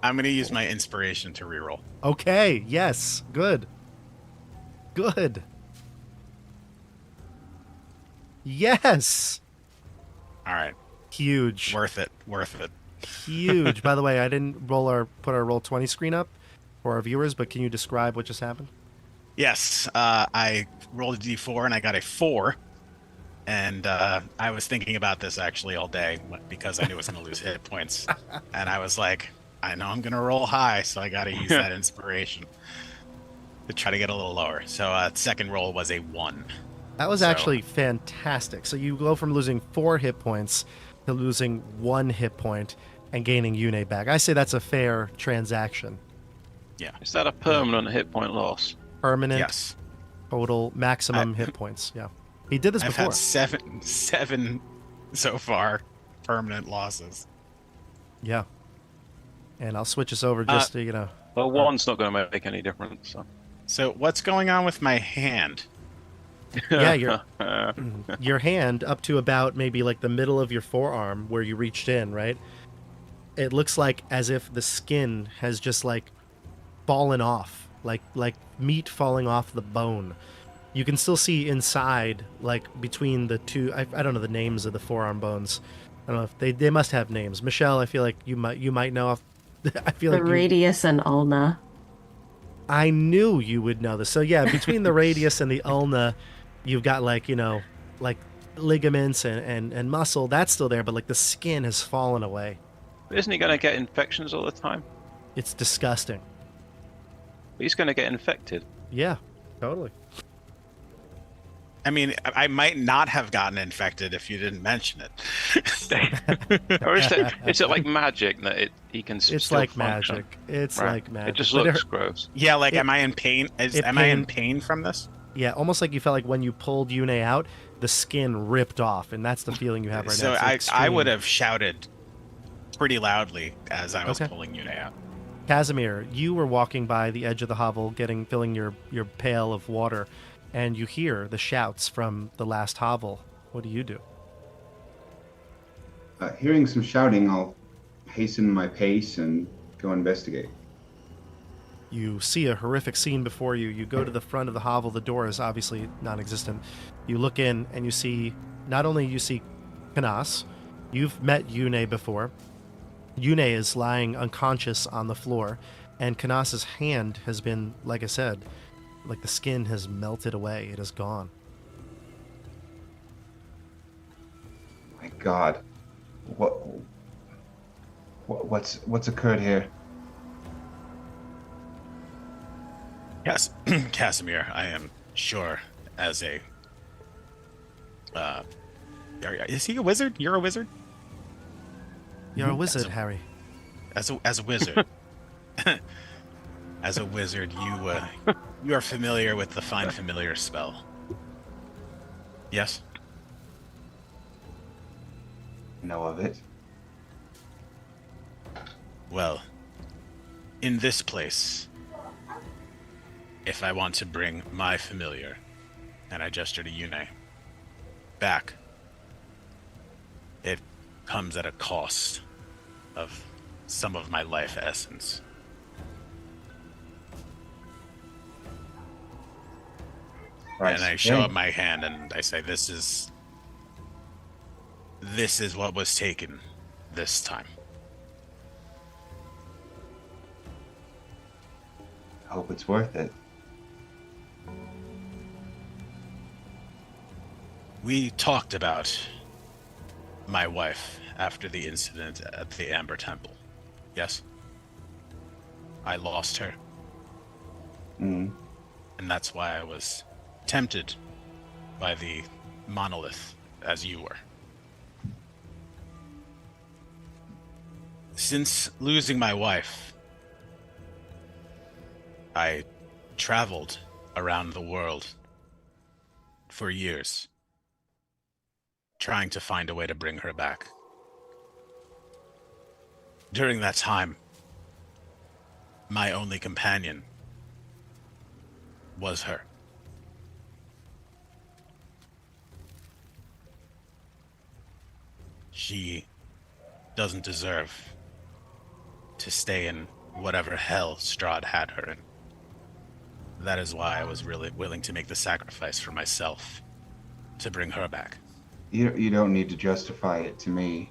I'm going to use my inspiration to reroll. Okay, yes. Good. Good. Yes. All right. Huge. Worth it. Huge. By the way, I didn't put our roll 20 screen up for our viewers, but can you describe what just happened? Yes. I rolled a D4 and I got a 4. And I was thinking about this actually all day because I knew I was going to lose hit points. And I was like, I know I'm going to roll high, so I got to use that inspiration to try to get a little lower. So second roll was a 1. That was actually fantastic. So you go from losing 4 hit points to losing 1 hit point and gaining Yune back. I say that's a fair transaction. Yeah. Is that a permanent hit point loss? permanent Yes. total maximum hit points. Yeah. He did this I've before. had seven so far permanent losses. Yeah. And I'll switch us over just to, Well, one's not going to make any difference. So. So what's going on with my hand? Yeah, your hand up to about maybe like the middle of your forearm where you reached in, right? It looks like as if the skin has just like fallen off, like meat falling off the bone. You can still see inside, like between the two. I don't know the names of the forearm bones. I don't know if they must have names. Michelle, I feel like you might know. I feel The like radius and ulna. I knew you would know this. So yeah, between the radius and the ulna, you've got like ligaments and muscle. That's still there, but like the skin has fallen away. Isn't he going to get infections all the time? It's disgusting. He's going to get infected. Yeah, totally. I mean, I might not have gotten infected if you didn't mention it. Or is it like magic that he can It's still like function? magic. It's Right. like magic. It just But looks gross. Yeah, like, am I in pain? Am I in pained- pain from this? Yeah, almost like you felt like when you pulled Yune out, the skin ripped off, and that's the feeling you have right So now. It's I would extreme. have shouted pretty loudly as I was Okay. pulling Yune out. Casimir, you were walking by the edge of the hovel, filling your pail of water, and you hear the shouts from the last hovel. What do you do? Hearing some shouting, I'll hasten my pace and go investigate. You see a horrific scene before you. You go to the front of the hovel. The door is obviously non-existent. You look in and you see, not only you see Canas, you've met Yune before. Yune is lying unconscious on the floor, and Canas's hand has been, like I said, like the skin has melted away. It is gone. My God, what's occurred here? Yes, Casimir, I am sure as a... is he a wizard? You're a wizard? You're a wizard, That's Harry. As a wizard. As a wizard, you are familiar with the Find Familiar spell. Yes? Know of it. Well, in this place, if I want to bring my familiar, and I gesture to Yune, back, it comes at a cost of some of my life essence. Right. And I show up my hand and I say, this is what was taken this time. I hope it's worth it. We talked about my wife after the incident at the Amber Temple. Yes? I lost her. Mm. And that's why I was tempted by the monolith as you were. Since losing my wife, I traveled around the world for years, trying to find a way to bring her back. During that time, my only companion was her. She doesn't deserve to stay in whatever hell Strahd had her in. That is why I was really willing to make the sacrifice for myself to bring her back. You don't need to justify it to me.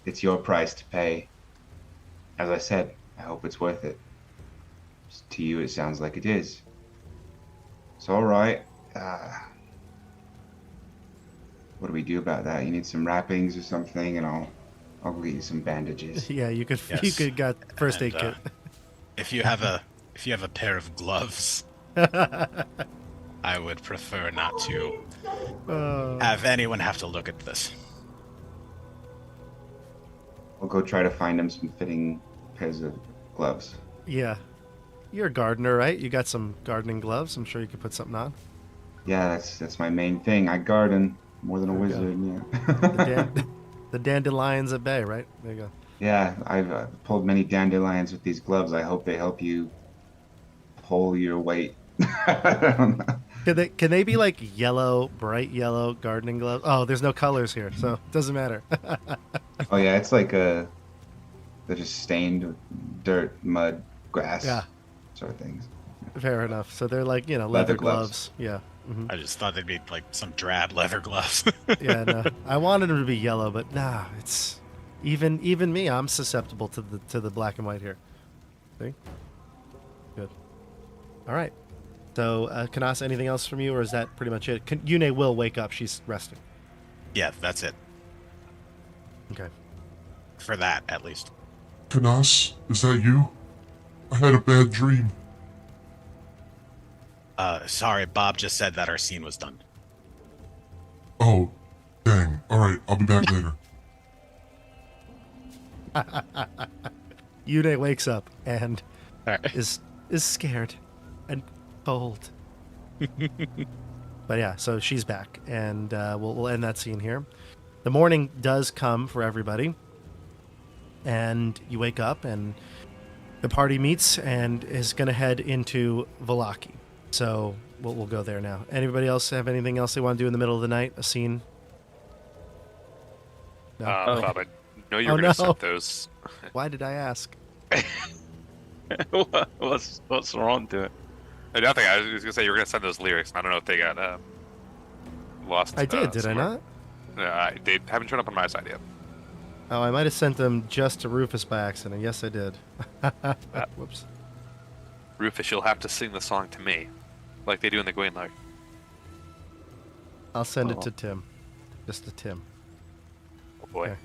It's your price to pay. As I said, I hope it's worth it. To you, it sounds like it is. It's all right. What do we do about that? You need some wrappings or something, and I'll go get you some bandages. Yeah, you could Yes. got first aid And, kit. If you have a pair of gloves, I would prefer not to have anyone have to look at this. I'll go try to find him some fitting pairs of gloves. Yeah. You're a gardener, right? You got some gardening gloves. I'm sure you could put something on. Yeah, that's my main thing. I garden more than a There we go. wizard. The, Yeah. the dandelions at bay, right? There you go. Yeah, I've pulled many dandelions with these gloves. I hope they help you pull your weight. I don't know. Can they be like yellow, bright yellow gardening gloves? Oh, there's no colors here, so it doesn't matter. Oh yeah, it's like they're just stained with dirt, mud, grass, Yeah. sort of things. Fair enough. So they're like, leather Leather gloves. gloves. Yeah. hmm I just thought they'd be like some drab leather gloves. Yeah, no. I wanted them to be yellow, but nah, it's even me, I'm susceptible to the black and white here. See? Good. All right. So, Canas, anything else from you, or is that pretty much it? Yune will wake up. She's resting. Yeah, that's it. Okay. For that, at least. Canas, is that you? I had a bad dream. Sorry, Bob just said that our scene was done. Oh, dang. Alright, I'll be back later. Yune wakes up and All right. is scared and cold. But yeah, so she's back, and we'll end that scene here. The morning does come for everybody, and you wake up, and the party meets and is going to head into Valaki. So we'll go there now. Anybody else have anything else they want to do in the middle of the night? A scene? No. Bob, I know you were Oh, going to no. set those. Why did I ask? what's Laurent doing? Nothing. I was going to say you were going to send those lyrics, and I don't know if they got lost. I did I somewhere. not? They haven't shown up on my side yet. Oh, I might have sent them just to Rufus by accident. Yes, I did. Whoops. Rufus, you'll have to sing the song to me, like they do in the Gwaindire. I'll send it Oh. to Tim. Just to Tim. Oh boy. Okay.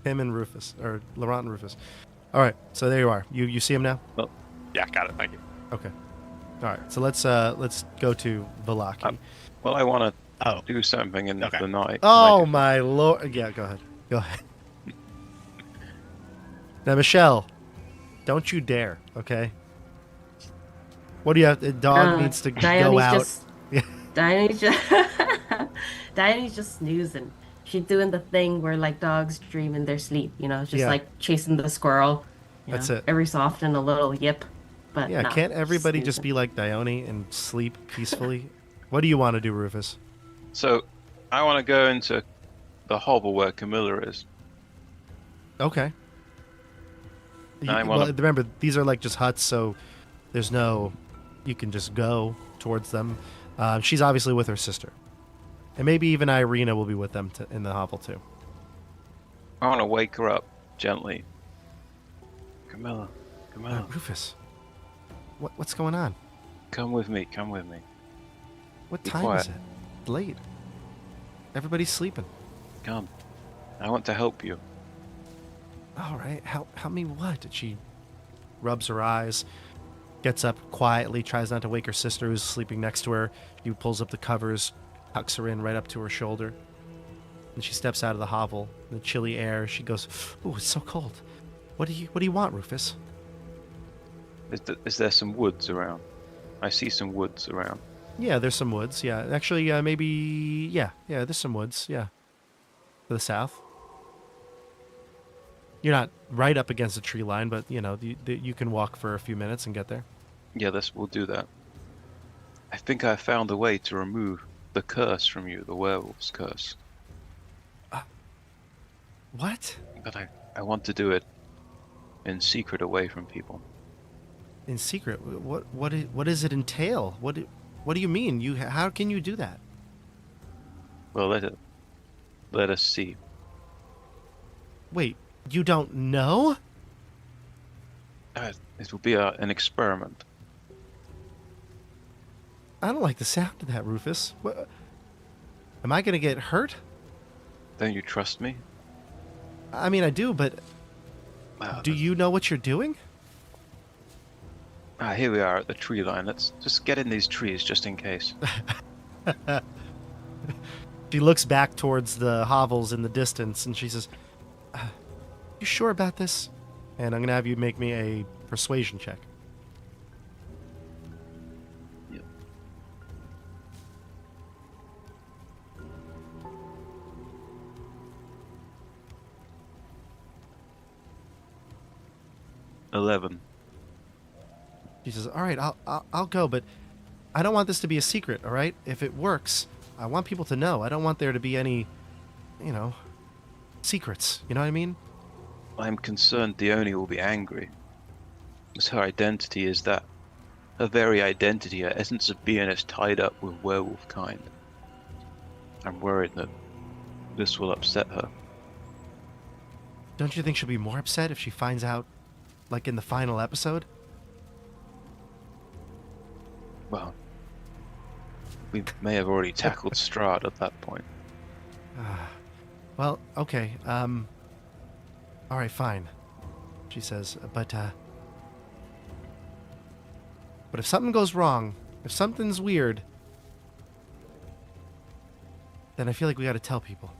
Him and Rufus, or Laurent and Rufus. All right, so there you are. You see him now? Yeah, got it. Thank you. Okay. All right, so let's go to Valaki. Well, I want Oh, to do something in Okay. the night. Oh Like- my lord! Yeah, go ahead. Go ahead. Now, Michelle, don't you dare. Okay. What do you have? The dog needs to go out. Dione's just Dione's just snoozing. She's doing the thing where like dogs dream in their sleep, just Yeah. like chasing the squirrel. That's it. Every so often a little yip. But Yeah, no, can't everybody just snoozing. be like Dione and sleep peacefully? What do you want to do, Rufus? So, I want to go into the hovel where Camilla is. Okay. I wanna- Well, remember, these are like just huts, so there's no... You can just go towards them. She's obviously with her sister. And maybe even Irina will be with them in the hovel, too. I want to wake her up gently. Camilla, Rufus, what's going on? come with me, come with me. What Be time quiet. is it? It's late. Everybody's sleeping. Come. I want to help you. All right, help me what? She rubs her eyes, gets up quietly, tries not to wake her sister who's sleeping next to her. He pulls up the covers, tucks her in right up to her shoulder. And she steps out of the hovel. In the chilly air, she goes, "Ooh, it's so cold. What do you want, Rufus?" Is there some woods around? I see some woods around. Yeah, there's some woods. Yeah, actually, maybe. Yeah, there's some woods. Yeah, to the south. You're not right up against the tree line, but you can walk for a few minutes and get there. Yeah, we'll do that. I think I found a way to remove the curse from you, the werewolf's curse. What? But I want to do it in secret away from people. In secret? What does it entail? What do you mean? How can you do that? Well, let us see. Wait, you don't know? It will be an experiment. I don't like the sound of that, Rufus. Am I gonna get hurt? Don't you trust me? I mean, I do, but Well, do you know what you're doing? Here we are at the tree line. Let's just get in these trees just in case. She looks back towards the hovels in the distance, and she says, "You sure about this?" And I'm gonna have you make me a persuasion check. 11. She says, "All right, I'll go, but I don't want this to be a secret. All right, if it works, I want people to know. I don't want there to be any, secrets. You know what I mean?" I'm concerned Dione will be angry. As her identity is that. Her very identity, her essence of being is tied up with werewolf kind. I'm worried that this will upset her. Don't you think she'll be more upset if she finds out, like in the final episode? Well, we may have already tackled Strahd at that point. Well, okay. All right, fine. She says, but if something goes wrong, if something's weird, then I feel like we got to tell people.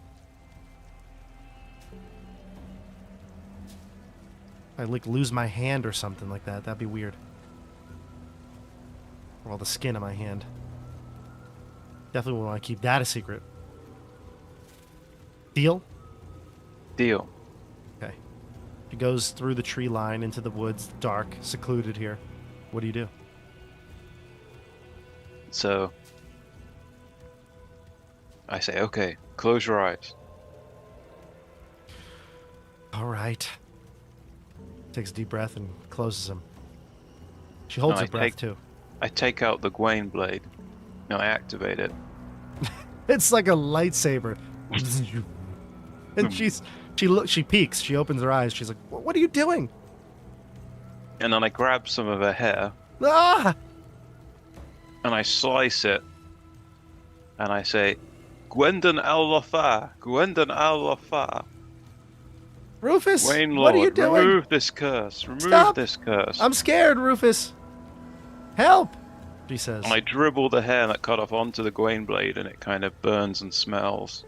I lose my hand or something like that. That'd be weird. Or all the skin on my hand. Definitely want to keep that a secret. Deal? Deal. Okay. She goes through the tree line into the woods, dark, secluded here. What do you do? So, I say, okay, close your eyes. All right. Takes a deep breath and closes them. She holds No, her I breath take- too. I take out the Gwain blade. No, I activate it. It's like a lightsaber. And she peeks. She opens her eyes. She's like, "What are you doing?" And then I grab some of her hair, Ah! and I slice it. And I say, Gwendon al-Lafa, Gwendon al-Lafa. Rufus, Wayne what Lord, are you doing? remove this curse. Remove Stop. this curse. I'm scared, Rufus. Help! She says. And I dribble the hair that cut off onto the Gwain blade, and it kind of burns and smells.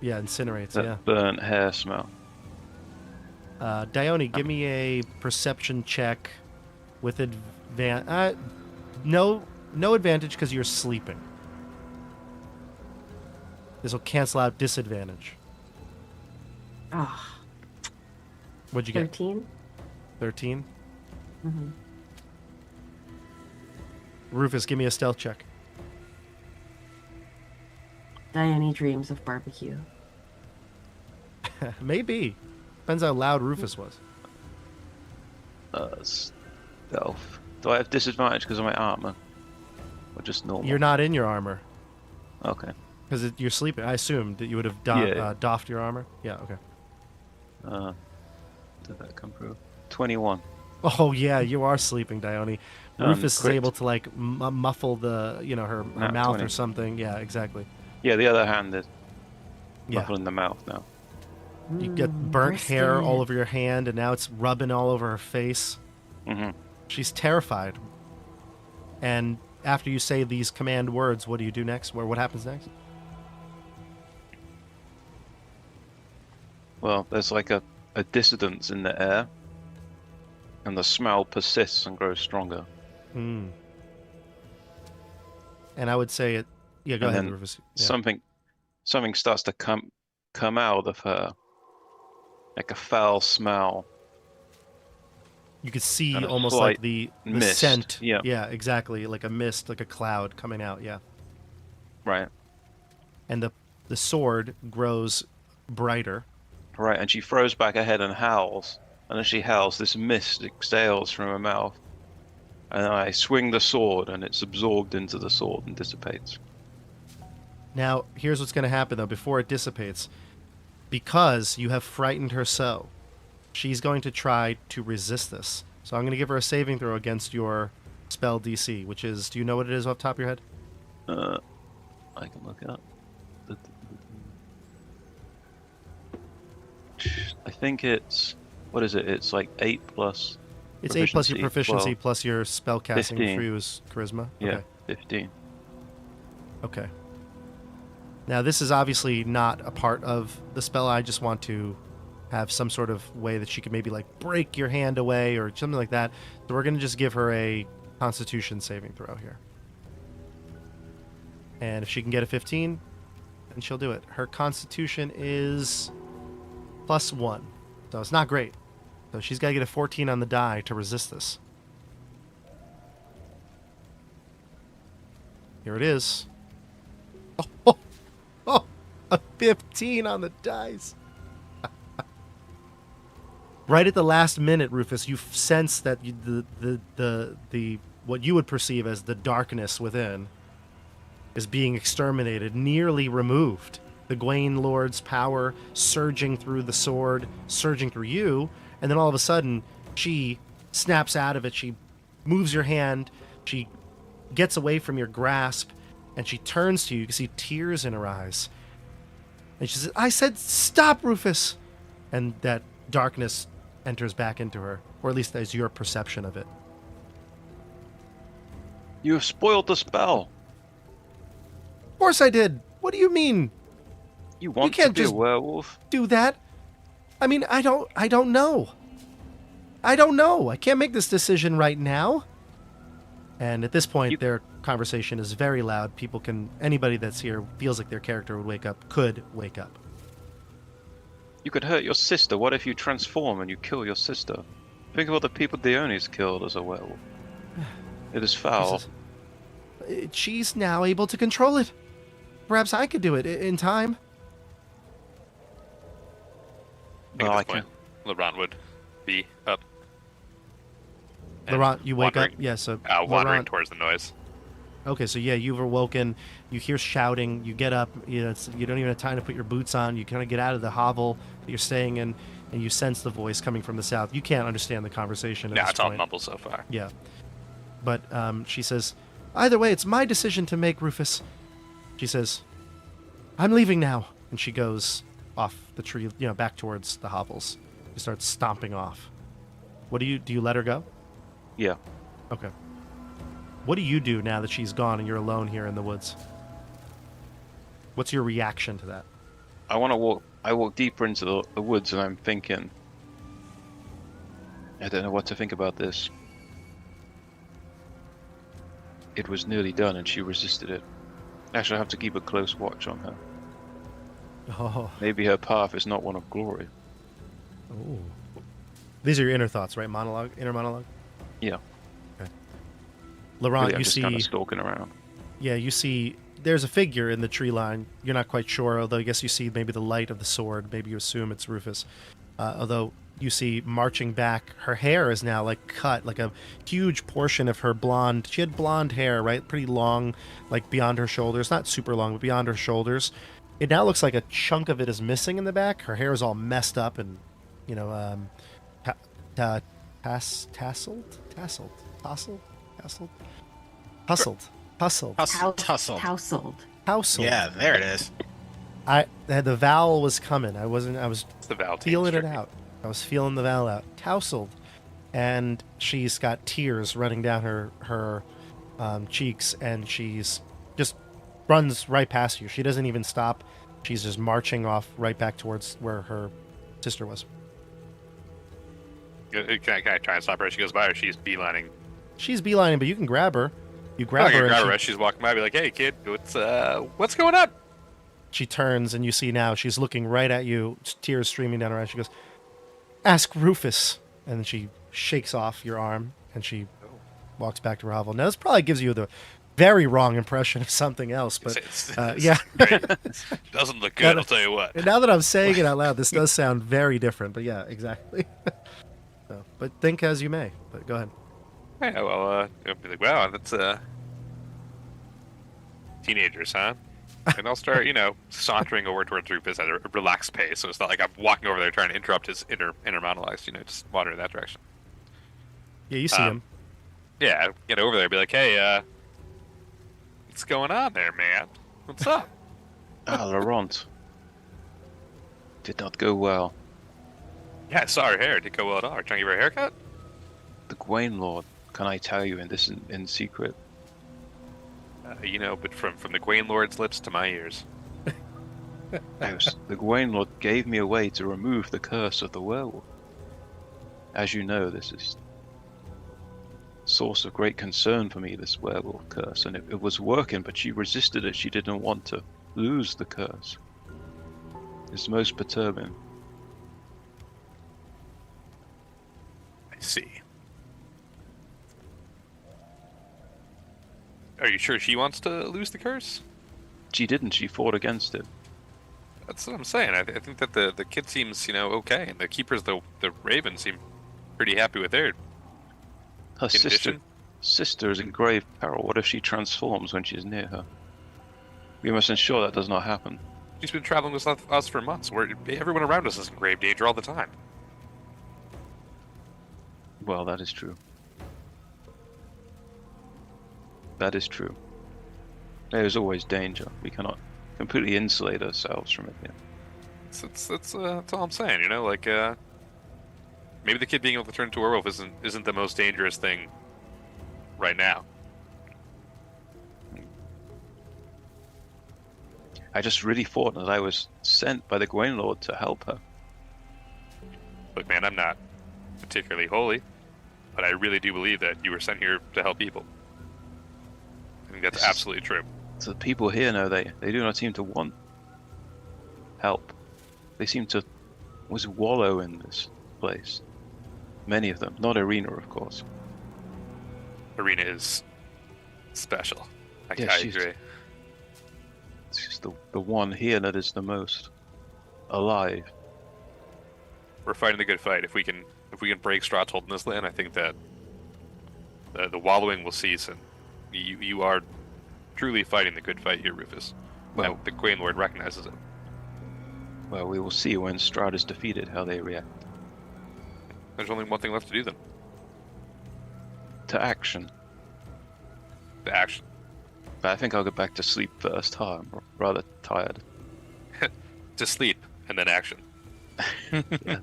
Yeah, incinerates, That yeah. burnt hair smell. Dione, give me a perception check with no advantage because you're sleeping. This will cancel out disadvantage. Ah, What'd you get? 13. 13? Mm-hmm. Rufus, give me a stealth check. Dione dreams of barbecue. Maybe. Depends how loud Rufus was. Stealth. Do I have disadvantage because of my armor? Or just normal? You're not in your armor. Okay. Because you're sleeping. I assumed that you would have Yeah. doffed your armor. Yeah, okay. Did that come through? 21. Oh, yeah, you are sleeping, Dione. Rufus is crit. able to, like, muffle the, her Nat mouth 20. or something. Yeah, exactly. Yeah, the other hand is Yeah. muffling the mouth now. You get burnt hair all over your hand, and now it's rubbing all over her face. Mm-hmm. She's terrified. And after you say these command words, what do you do next? What happens next? Well, there's like a dissonance in the air, and the smell persists and grows stronger. Hmm. And I would say it. Yeah, go And ahead, then Rufus. Yeah. Something starts to come out of her, like a foul smell. You could see and a almost slight like the mist, scent. yeah. Yeah, exactly. Like a mist, like a cloud coming out. Yeah. Right. And the sword grows brighter. Right, and she throws back her head and howls. And as she howls, this mist exhales from her mouth. And I swing the sword, and it's absorbed into the sword and dissipates. Now, here's what's going to happen, though, before it dissipates. Because you have frightened her so, she's going to try to resist this. So I'm going to give her a saving throw against your spell DC, which is, do you know what it is off the top of your head? I can look it up. I think it's... What is it? It's like 8 plus... It's 8 plus your proficiency 12. plus your spellcasting 15. for you is charisma? Yeah, Okay. 15. Okay. Now, this is obviously not a part of the spell. I just want to have some sort of way that she can maybe, like, break your hand away or something like that. So we're going to just give her a Constitution saving throw here. And if she can get a 15, then she'll do it. Her Constitution is +1. So it's not great. So she's got to get a 14 on the die to resist this. Here it is. Oh, a 15 on the dice. Right at the last minute, Rufus, you sense that the what you would perceive as the darkness within is being exterminated, nearly removed. The Gwain Lord's power surging through the sword, surging through you, and then all of a sudden, she snaps out of it. She moves your hand. She gets away from your grasp, and she turns to you. You can see tears in her eyes. And she says, I said, stop, Rufus! And that darkness enters back into her, or at least that's your perception of it. You have spoiled the spell. Of course I did. What do you mean? You want can't to be a just werewolf? do that? I mean, I don't know. I don't know. I can't make this decision right now. And at this point, their conversation is very loud. Anybody that's here feels like their character could wake up. You could hurt your sister. What if you transform and you kill your sister? Think of all the people Dione's killed as a werewolf. It is foul. She's now able to control it. Perhaps I could do it in time. I think Oh, at this point, Laurent would be up. and Laurent, you wake up? wandering- Yeah, so wandering Laurent, towards the noise. okay, so yeah, you've awoken. You hear shouting. You get up. You don't even have time to put your boots on. You kind of get out of the hovel that you're staying in, and you sense the voice coming from the south. You can't understand the conversation at Yeah, this it's all point. mumbled so far. Yeah. But she says, either way, it's my decision to make, Rufus. She says, I'm leaving now. And she goes off the tree, back towards the hovels. She starts stomping off. Do you let her go? Yeah. Okay. What do you do now that she's gone and you're alone here in the woods? What's your reaction to that? I walk deeper into the woods and I'm thinking, I don't know what to think about this. It was nearly done and she resisted it. Actually, I have to keep a close watch on her. Oh. Maybe her path is not one of glory. Ooh. These are your inner thoughts, right? Inner monologue? Yeah. Okay. Laurent, Really, I'm you just see... kind of stalking around. Yeah, you see there's a figure in the tree line. You're not quite sure, although I guess you see maybe the light of the sword. Maybe you assume it's Rufus. Although you see marching back, her hair is now like cut, like a huge portion of her blonde. She had blonde hair, right? Pretty long, like beyond her shoulders. Not super long, but beyond her shoulders. It now looks like a chunk of it is missing in the back. Her hair is all messed up and, hustled. Yeah, there it is. The vowel was coming. I was It's the Val feeling it out. I was feeling the vowel out. Tousled. And she's got tears running down her cheeks, and she's just runs right past you. She doesn't even stop. She's just marching off right back towards where her sister was. Can I try and stop her as she goes by, or she's beelining? She's beelining, but you can grab her. You I grab can her, grab her and as she's walking by. Be like, "Hey, kid, what's going on?" she turns, and you see now she's looking right at you, tears streaming down her eyes. She goes, "Ask Rufus," and then she shakes off your arm, and she walks back to her hovel. Now, this probably gives you the very wrong impression of something else, but yeah. Doesn't look good, I'll tell you what. And now that I'm saying it out loud, this does sound very different, but yeah, exactly. So, but think as you may, but go ahead. Yeah, well, you'll be like, wow, that's teenagers, huh? And I'll start, sauntering over towards Rufus at a relaxed pace, so it's not like I'm walking over there trying to interrupt his inner monologues, just wander in that direction. Yeah, you see him. Yeah, get over there and be like, hey, what's going on there, man? What's up? Laurent. Did not go well. Yeah, I saw her hair. It didn't go well at all. Are you trying to give her a haircut? The Gwain Lord, can I tell you in secret? But from the Gwain Lord's lips to my ears. Yes, the Gwain Lord gave me a way to remove the curse of the werewolf. As you know, this is a source of great concern for me, this werewolf curse, and it was working, but she resisted it. She didn't want to lose the curse. It's most perturbing. see. Are you sure she wants to lose the curse? She didn't. She fought against it. That's what I'm saying. I think that the kid seems, okay, and the keepers, the Raven, seem pretty happy with their Her condition. sister is in grave peril. What if she transforms when she's near her? We must ensure that does not happen. She's been traveling with us for months. Everyone around us is in grave danger all the time. Well, that is true. That is true. There is always danger. We cannot completely insulate ourselves from it here. That's all I'm saying. Maybe the kid being able to turn into a werewolf isn't the most dangerous thing right now. I just really thought that I was sent by the Gwaindire to help her. Look, man, I'm not particularly holy, but I really do believe that you were sent here to help people. I think that's absolutely true. So the people here know they do not seem to want help. They seem to wallow in this place. Many of them, not Irina, of course. Irina is special. I she's- agree. It's just the one here that is the most alive. We're fighting the good fight. If we can break Strahd's hold in this land, I think that the wallowing will cease, and you are truly fighting the good fight here, Rufus. Well- And the Queen Lord recognizes it. Well, we will see when Strahd is defeated how they react. There's only one thing left to do then. To action. The action. But I think I'll go back to sleep first. I'm rather tired. To sleep, and then action. Yeah.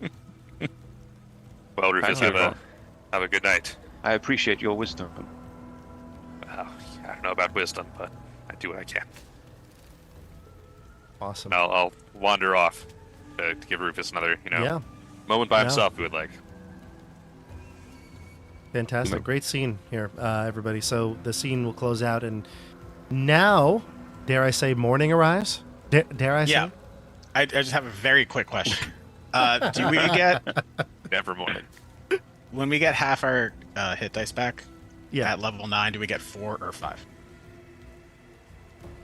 Well, Rufus, Finally, have a good night. I appreciate your wisdom. I don't know about wisdom, but I do what I can. Awesome. I'll wander off to give Rufus another, Yeah. moment by Yeah. himself, if he would like. Fantastic. Great scene here, everybody. So the scene will close out, and now, dare I say, morning arrives? Dare I say? Yeah. I just have a very quick question. Do we get, Never mind. when we get half our hit dice back Yeah. at level 9, do we get 4 or 5?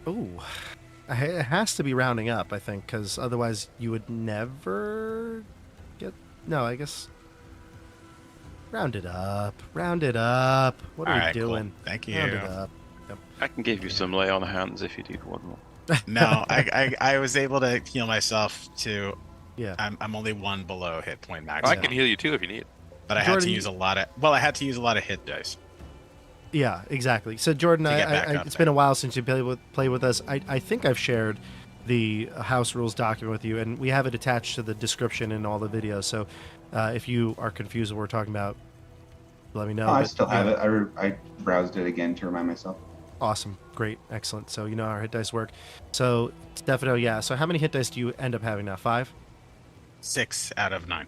Ooh. It has to be rounding up, I think, because otherwise you would never get... No, I guess... Round it up. Round it up. What are All we right, cool. doing? Thank you. Round it up. I can give you some lay on hands if you need one more. No, I was able to heal myself to. Yeah. I'm only 1 below hit point max. I now, can heal you too if you need. but I had Jordan, to use a lot of. Well, I had to use a lot of hit dice. Yeah, exactly. So, Jordan, To get back up it's there. been a while since you played with us. I think I've shared the house rules document with you, and we have it attached to the description in all the videos. So, if you are confused what we're talking about, let me know. Oh, I But, still yeah. have it. I browsed it again to remind myself. Awesome. Great. Excellent. So you know how our hit dice work. So, Stefano, yeah. So how many hit dice do you end up having now? 5? 6 out of 9.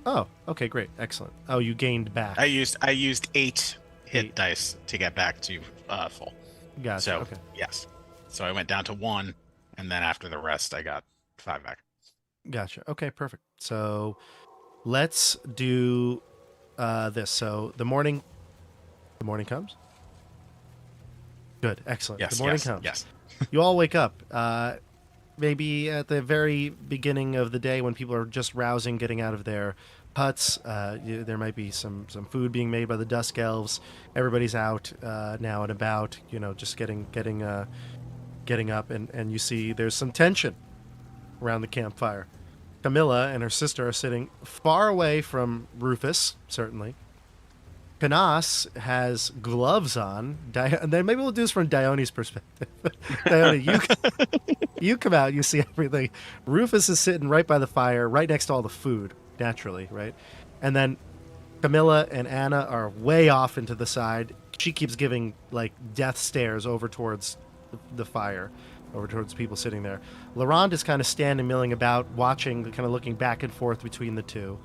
Oh, okay, great. Excellent. Oh, you gained back. I used 8 hit 8. dice to get back to full. Gotcha. So Okay. yes. So I went down to 1, and then after the rest, I got 5 back. Gotcha. Okay, perfect. So let's do this. So the morning comes? Good. Excellent. Yes. The morning yes. comes. Yes. You all wake up. Maybe at the very beginning of the day when people are just rousing, getting out of their huts. There might be some food being made by the Dusk Elves. Everybody's out now and about. Just getting up, and you see there's some tension around the campfire. Camilla and her sister are sitting far away from Rufus, certainly. Canas has gloves on. And then maybe we'll do this from Dione's perspective. Dione, you come out, you see everything. Rufus is sitting right by the fire, right next to all the food, naturally, right? And then Camilla and Anna are way off into the side. She keeps giving, death stares over towards the fire, over towards people sitting there. Laurent is kind of standing, milling about, watching, kind of looking back and forth between the two.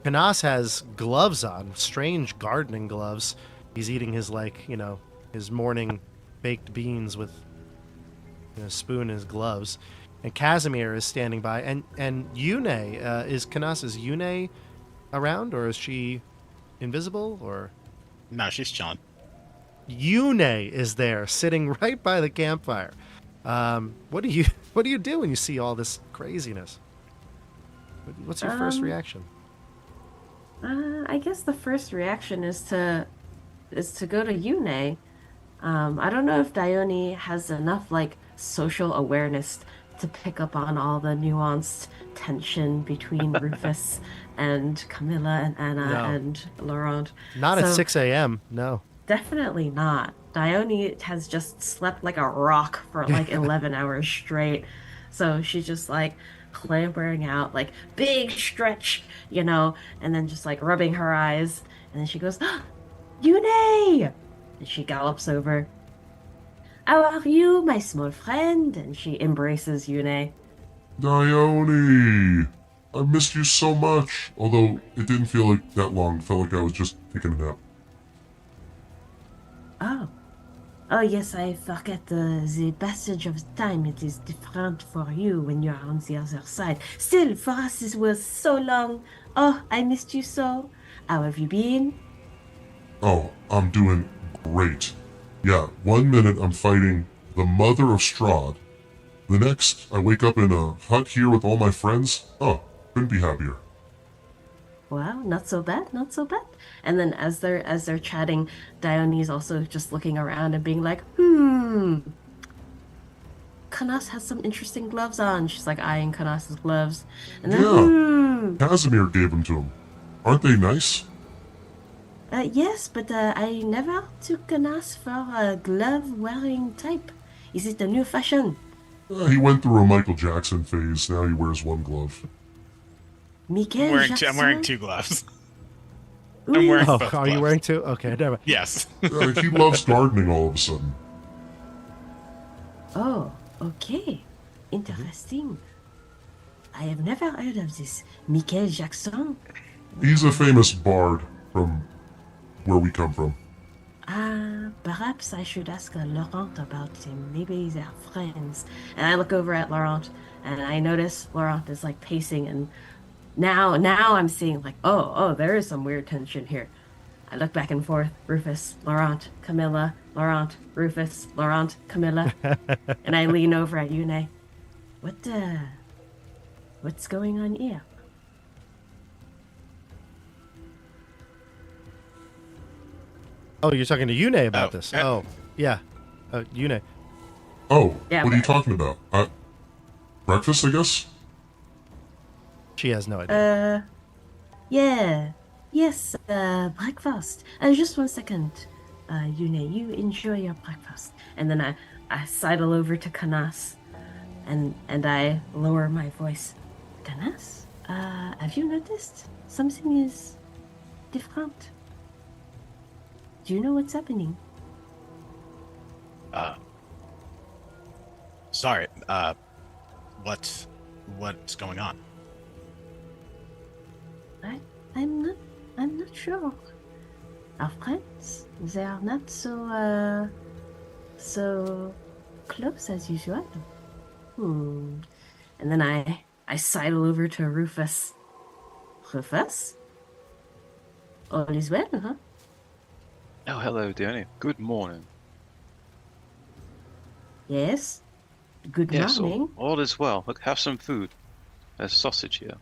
Canas has gloves on, strange gardening gloves. He's eating his his morning baked beans with a spoon in his gloves. And Casimir is standing by. And Yune, is Canas' Yune around, or is she invisible or? No, she's chilling. Yune is there, sitting right by the campfire. What do you do when you see all this craziness? What's your first reaction? I guess the first reaction is to go to Yune. I don't know if Dione has enough like social awareness to pick up on all the nuanced tension between Rufus and Camilla and Anna No. and Laurent. Not at So- 6 a.m. No. Definitely not. Dione has just slept like a rock for like 11 hours straight. So she's just like clambering out, like big stretch, and then just like rubbing her eyes. And then she goes, Yune! And she gallops over. How are you, my small friend? And she embraces Yune. Dione! I missed you so much. Although it didn't feel like that long. It felt like I was just taking a nap. Oh. Oh, yes, I forget the passage of time. It is different for you when you are on the other side. Still, for us, it was so long. Oh, I missed you so. How have you been? Oh, I'm doing great. Yeah, 1 minute I'm fighting the mother of Strahd. The next, I wake up in a hut here with all my friends. Oh, couldn't be happier. Wow, not so bad, not so bad. And then as they're chatting, Dione's also just looking around and being like, Canas has some interesting gloves on. She's like eyeing Canas's gloves. And then, Yeah. Casimir gave them to him. Aren't they nice? Yes, but I never took Canas for a glove-wearing type. Is it a new fashion? He went through a Michael Jackson phase. Now he wears one glove. Michael I'm Jackson? wearing two gloves. Ooh. I'm wearing Oh, both are you gloves. wearing two? Okay, never mind. Yes. He loves gardening all of a sudden. Oh, okay. Interesting. I have never heard of this. Michael Jackson? He's a famous bard from where we come from. Perhaps I should ask Laurent about him. Maybe they're friends. And I look over at Laurent, and I notice Laurent is like pacing, and now I'm seeing like, oh, there is some weird tension here. I look back and forth. Rufus, Laurent, Camilla, Laurent, Rufus, Laurent, Camilla, and I lean over at Yune. What's going on here? Oh, you're talking to Yune about Oh, this. yeah. Oh, yeah. Yune. Oh, Yeah, what are you but- talking about? Breakfast, I guess? She has no idea. Yeah. Yes, breakfast. Just 1 second. Yune, you enjoy your breakfast. And then I sidle over to Canas and I lower my voice. Canas, have you noticed something is different? Do you know what's happening? Sorry. What's going on? I'm not sure. Our friends, they are not so close as usual. And then I sidle over to Rufus. Rufus? All is well, huh? Oh, hello, Dione. Good morning. Yes. Good Yes, morning. all is well. Look, have some food. There's sausage here.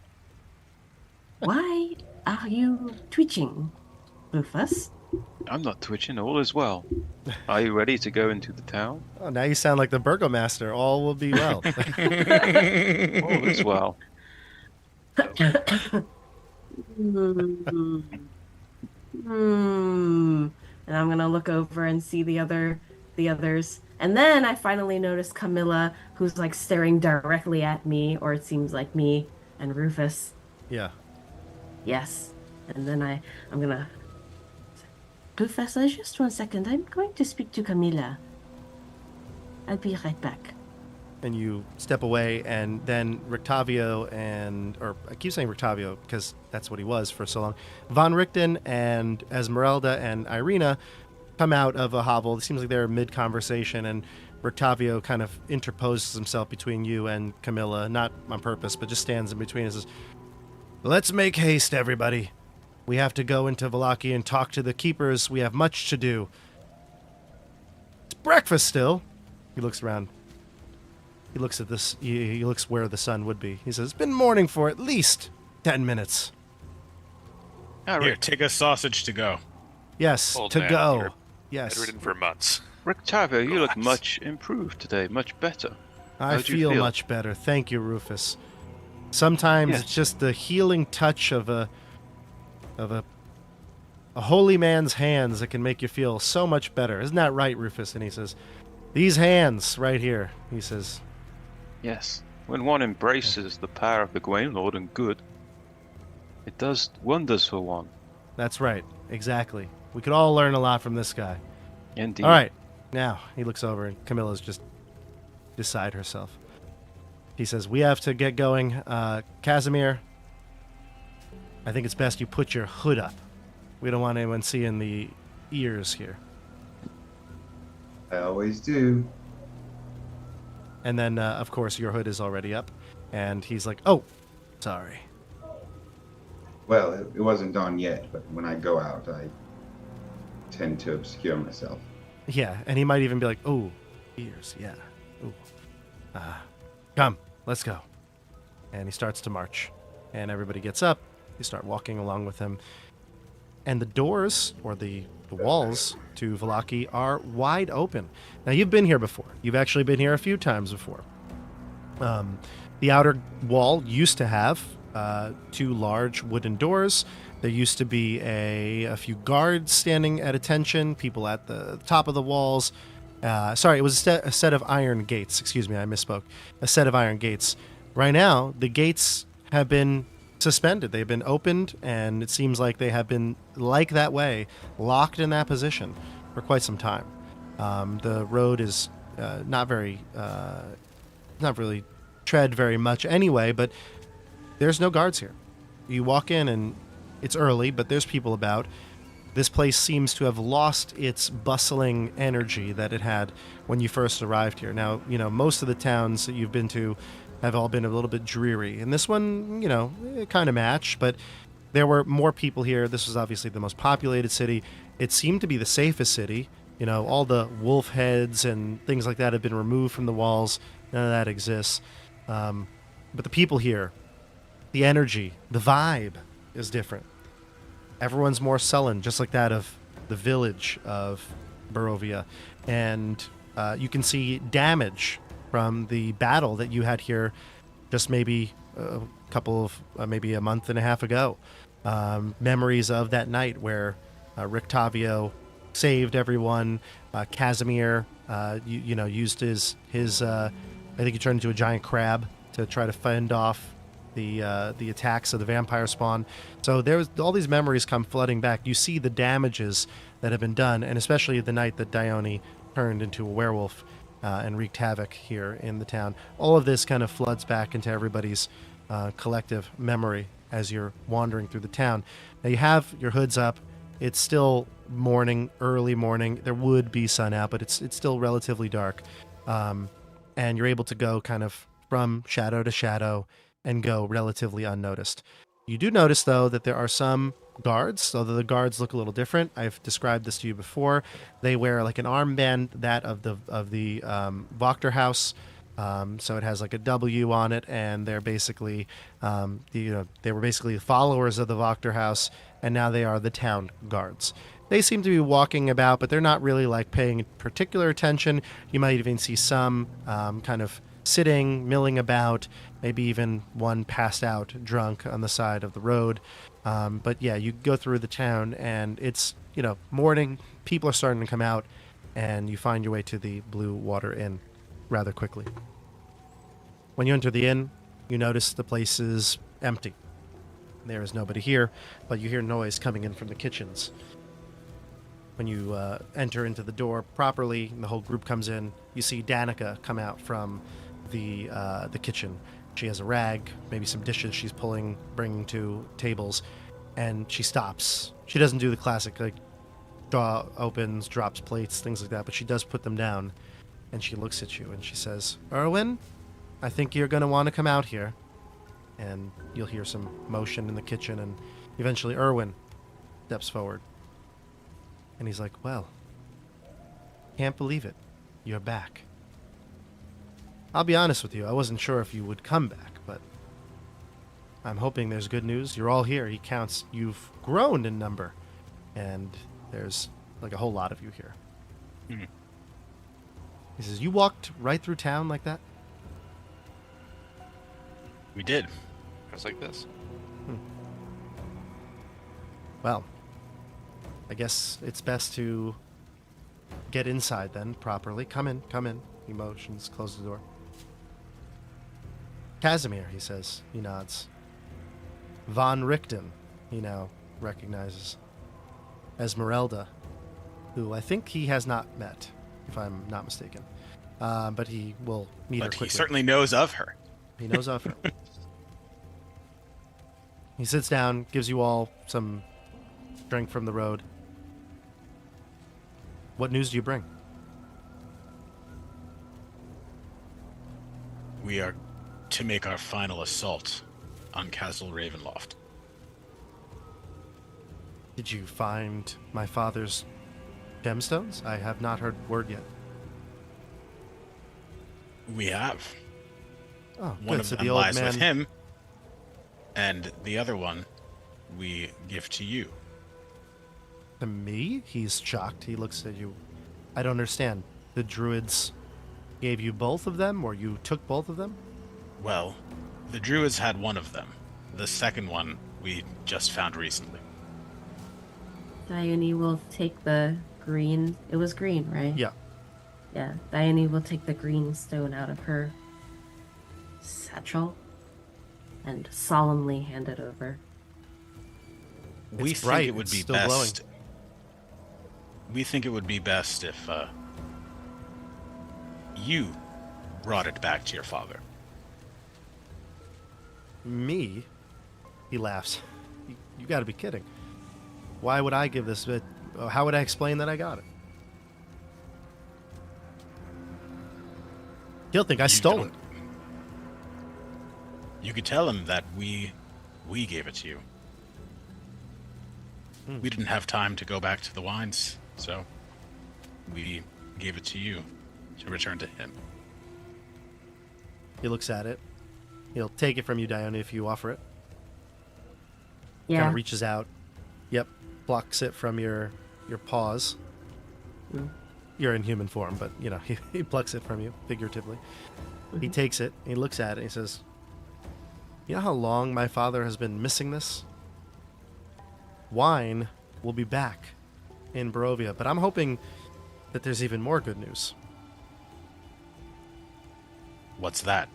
Why are you twitching, Rufus? I'm not twitching. All is well. Are you ready to go into the town? Oh, now you sound like the Burgomaster. All will be well. All is well. And I'm gonna look over and see the others. And then I finally notice Camilla, who's like staring directly at me, or it seems like me, and Rufus. Yeah. Yes. And then I'm gonna... Professor, just 1 second. I'm going to speak to Camilla. I'll be right back. And you step away, and then Rictavio or I keep saying Rictavio because that's what he was for so long. Von Richten and Esmeralda and Irina come out of a hovel. It seems like they're mid-conversation, and Rictavio kind of interposes himself between you and Camilla, not on purpose, but just stands in between and says, "Let's make haste, everybody. We have to go into Vallaki and talk to the keepers. We have much to do. It's breakfast still. He looks around. He looks at this. He looks where the sun would be. He says, it's been morning for at least 10 minutes. Here, take a sausage to go. Yes, Old to man, go. you're Yes. bedridden for months. Rictavio, you look Relax. much improved today, much better. I How'd you feel feel? much better. Thank you, Rufus. Sometimes Yes. it's just the healing touch of a holy man's hands that can make you feel so much better. Isn't that right, Rufus? And he says, these hands right here, he says. Yes, when one embraces the power of the Gwaindire and good, it does wonders for one. That's right. Exactly. We could all learn a lot from this guy. Indeed. All right. Now, he looks over and Camilla's just beside herself. He says, we have to get going. Casimir, I think it's best you put your hood up. We don't want anyone seeing the ears here. I always do. And then, of course, your hood is already up. And he's like, oh, sorry. Well, it wasn't done yet, but when I go out, I tend to obscure myself. Yeah, and he might even be like, oh, ears, yeah. Ooh. Come, let's go. And he starts to march. And everybody gets up. You start walking along with him. And the doors, or the walls to Vallaki are wide open. Now, you've been here before. You've actually been here a few times before. The outer wall used to have 2 large wooden doors. There used to be a few guards standing at attention, people at the top of the walls. Sorry, it was a set of iron gates. Excuse me, I misspoke. A set of iron gates. Right now, the gates have been suspended. They've been opened, and it seems like they have been, like that way, locked in that position for quite some time. The road is not really tread very much anyway, but there's no guards here. You walk in, and it's early, but there's people about. This place seems to have lost its bustling energy that it had when you first arrived here. Now, most of the towns that you've been to have all been a little bit dreary. And this one, it kind of matched, but there were more people here. This was obviously the most populated city. It seemed to be the safest city. All the wolf heads and things like that have been removed from the walls. None of that exists. But the people here, the energy, the vibe is different. Everyone's more sullen, just like that of the village of Barovia. And you can see damage from the battle that you had here just maybe maybe a month and a half ago. Memories of that night where Rictavio saved everyone. Casimir, used his I think he turned into a giant crab to try to fend off the attacks of the vampire spawn. So there's all these memories come flooding back. You see the damages that have been done, and especially the night that Dione turned into a werewolf and wreaked havoc here in the town. All of this kind of floods back into everybody's collective memory as you're wandering through the town. Now you have your hoods up. It's still morning, early morning. There would be sun out, but it's still relatively dark. And you're able to go kind of from shadow to shadow and go relatively unnoticed. You do notice, though, that there are some guards, although the guards look a little different. I've described this to you before. They wear like an armband, that of the Wachter House. So it has like a W on it, and they're basically, they were basically followers of the Wachter House, and now they are the town guards. They seem to be walking about, but they're not really like paying particular attention. You might even see some kind of sitting, milling about, maybe even one passed out drunk on the side of the road. But yeah, you go through the town, and it's, morning. People are starting to come out, and you find your way to the Blue Water Inn rather quickly. When you enter the inn, you notice the place is empty. There is nobody here, but you hear noise coming in from the kitchens. When you enter into the door properly, and the whole group comes in, you see Danica come out from the kitchen. She has a rag, maybe some dishes she's bringing to tables, and she stops. She doesn't do the classic, like, draw opens, drops plates, things like that, but she does put them down, and she looks at you, and she says, "Erwin, I think you're going to want to come out here." And you'll hear some motion in the kitchen, and eventually Erwin steps forward. And he's like, well, can't believe it. You're back. I'll be honest with you, I wasn't sure if you would come back, but I'm hoping there's good news. You're all here. He counts. You've grown in number. And there's like a whole lot of you here. Mm-hmm. He says, you walked right through town like that? We did. Just like this. Well, I guess it's best to get inside then properly. Come in, come in. He motions, close the door. Casimir, he says. He nods. Von Richten, he now recognizes. Esmeralda, who I think he has not met, if I'm not mistaken. But he will meet her But quickly. he certainly knows of her. He knows of her. He sits down, gives you all some drink from the road. What news do you bring? We are to make our final assault on Castle Ravenloft. Did you find my father's gemstones? I have not heard word yet. We have. Oh, One good. of So them the old lies man. with him, and the other one we give to you. To me? He's shocked. He looks at you. I don't understand. The druids gave you both of them, or you took both of them? Well, the druids had one of them. The second one we just found recently. Dione will take the green. It was green, right? Yeah. Yeah. Dione will take the green stone out of her satchel and solemnly hand it over. We It's think bright. it would It's be still glowing. best. We think it would be best if you brought it back to your father. Me? He laughs. You gotta be kidding. Why would I give this? How would I explain that I got it? He'll think I You stole don't- it. You could tell him that we gave it to you. We didn't have time to go back to the wines, so we gave it to you to return to him. He looks at it. He'll take it from you, Dione, if you offer it. Kind Yeah. of reaches out. Yep. Plucks it from your paws. Mm. You're in human form, but, he plucks it from you, figuratively. He takes it, he looks at it, and he says, you know how long my father has been missing this? Wine will be back in Barovia, but I'm hoping that there's even more good news. What's that?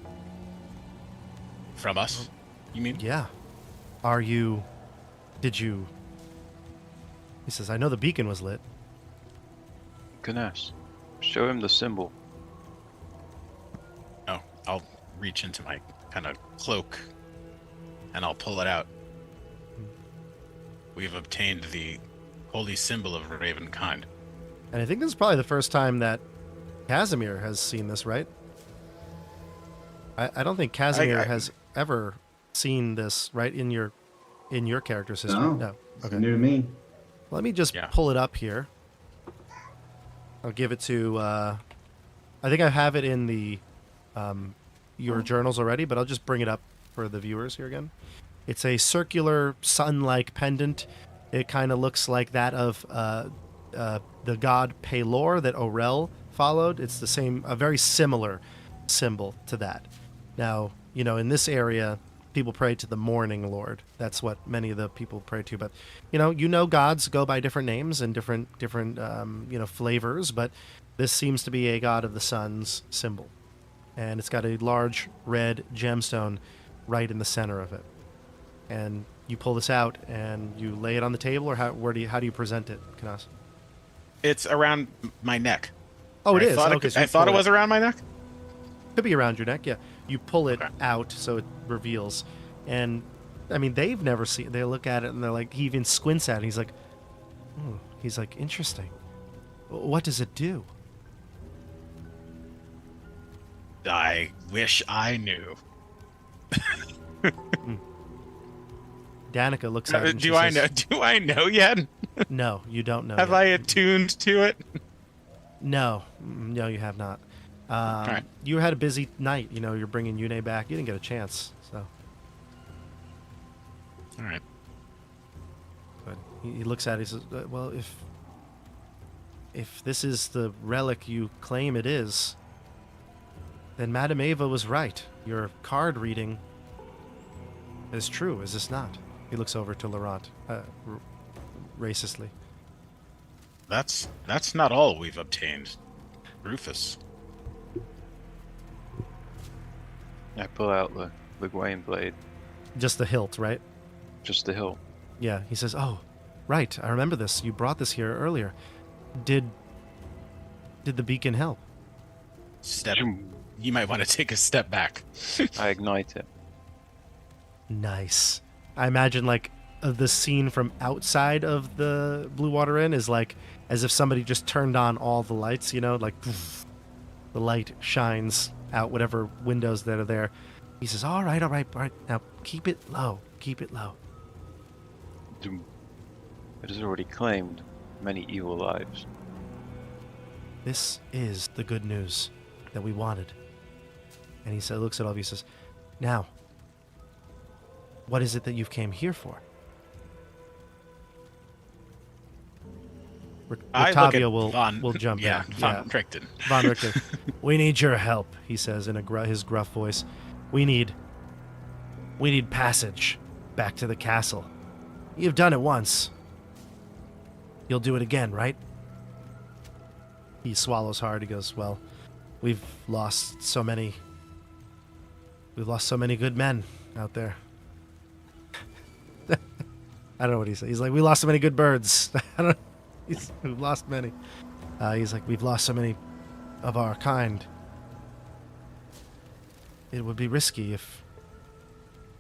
From us, you mean? Yeah. Did you... He says, I know the beacon was lit. Canas, show him the symbol. Oh, I'll reach into my kind of cloak and I'll pull it out. We've obtained the holy symbol of Ravenkind. And I think this is probably the first time that Casimir has seen this, right? I don't think Casimir has ever seen this, right, in your character's history. No. It's Okay. new to me. Let me just Yeah. pull it up here. I'll give it to... I think I have it in the your journals already, but I'll just bring it up for the viewers here again. It's a circular sun-like pendant. It kind of looks like that of the god Pelor that Aurel followed. It's the same, a very similar symbol to that. Now, in this area, people pray to the morning lord. That's what many of the people pray to. But, gods go by different names and different flavors. But this seems to be a god of the sun's symbol. And it's got a large red gemstone right in the center of it. And you pull this out and you lay it on the table, or how do you present it, Canas? It's around my neck. Oh, it is. Thought Okay, so I you thought pull it was around my neck. Could be around your neck, yeah. You pull it Okay. out so it reveals. And, I mean, they've never seen... They look at it and they're like... He even squints at it. He's like... interesting. What does it do? I wish I knew. Danica looks at him. Do I know? Do I know yet? No, you don't know. Have yet. I attuned to it? No, you have not. Right. You had a busy night. You know, you're bringing Yune back. You didn't get a chance. So, All right. but he looks at it. He says, "Well, if this is the relic you claim it is, then Madame Ava was right. Your card reading is true, is this not?" He looks over to Laurent, racistly. That's not all we've obtained, Rufus. I pull out the Gwain blade, Just the hilt, right? just the hilt. Yeah, he says, "Oh, right, I remember this. You brought this here earlier. Did the beacon help?" You might want to take a step back. I ignite it. Nice. I imagine like the scene from outside of the Blue Water Inn is like as if somebody just turned on all the lights, you know, like poof, the light shines out whatever windows that are there. He says, all right. Now keep it low. Keep it low. Doom. It has already claimed many evil lives. This is the good news that we wanted. And he said, looks at all of you and says, now, what is it that you've came here for? I look at Rictavio will jump in. Von Richten. Von Richten. We need your help, he says in his gruff voice. We need passage back to the castle. You've done it once. You'll do it again, right? He swallows hard. He goes, well, we've lost so many good men out there. I don't know what he said. He's like, we lost so many good birds. I don't know. We've lost many. He's like, we've lost so many of our kind. It would be risky if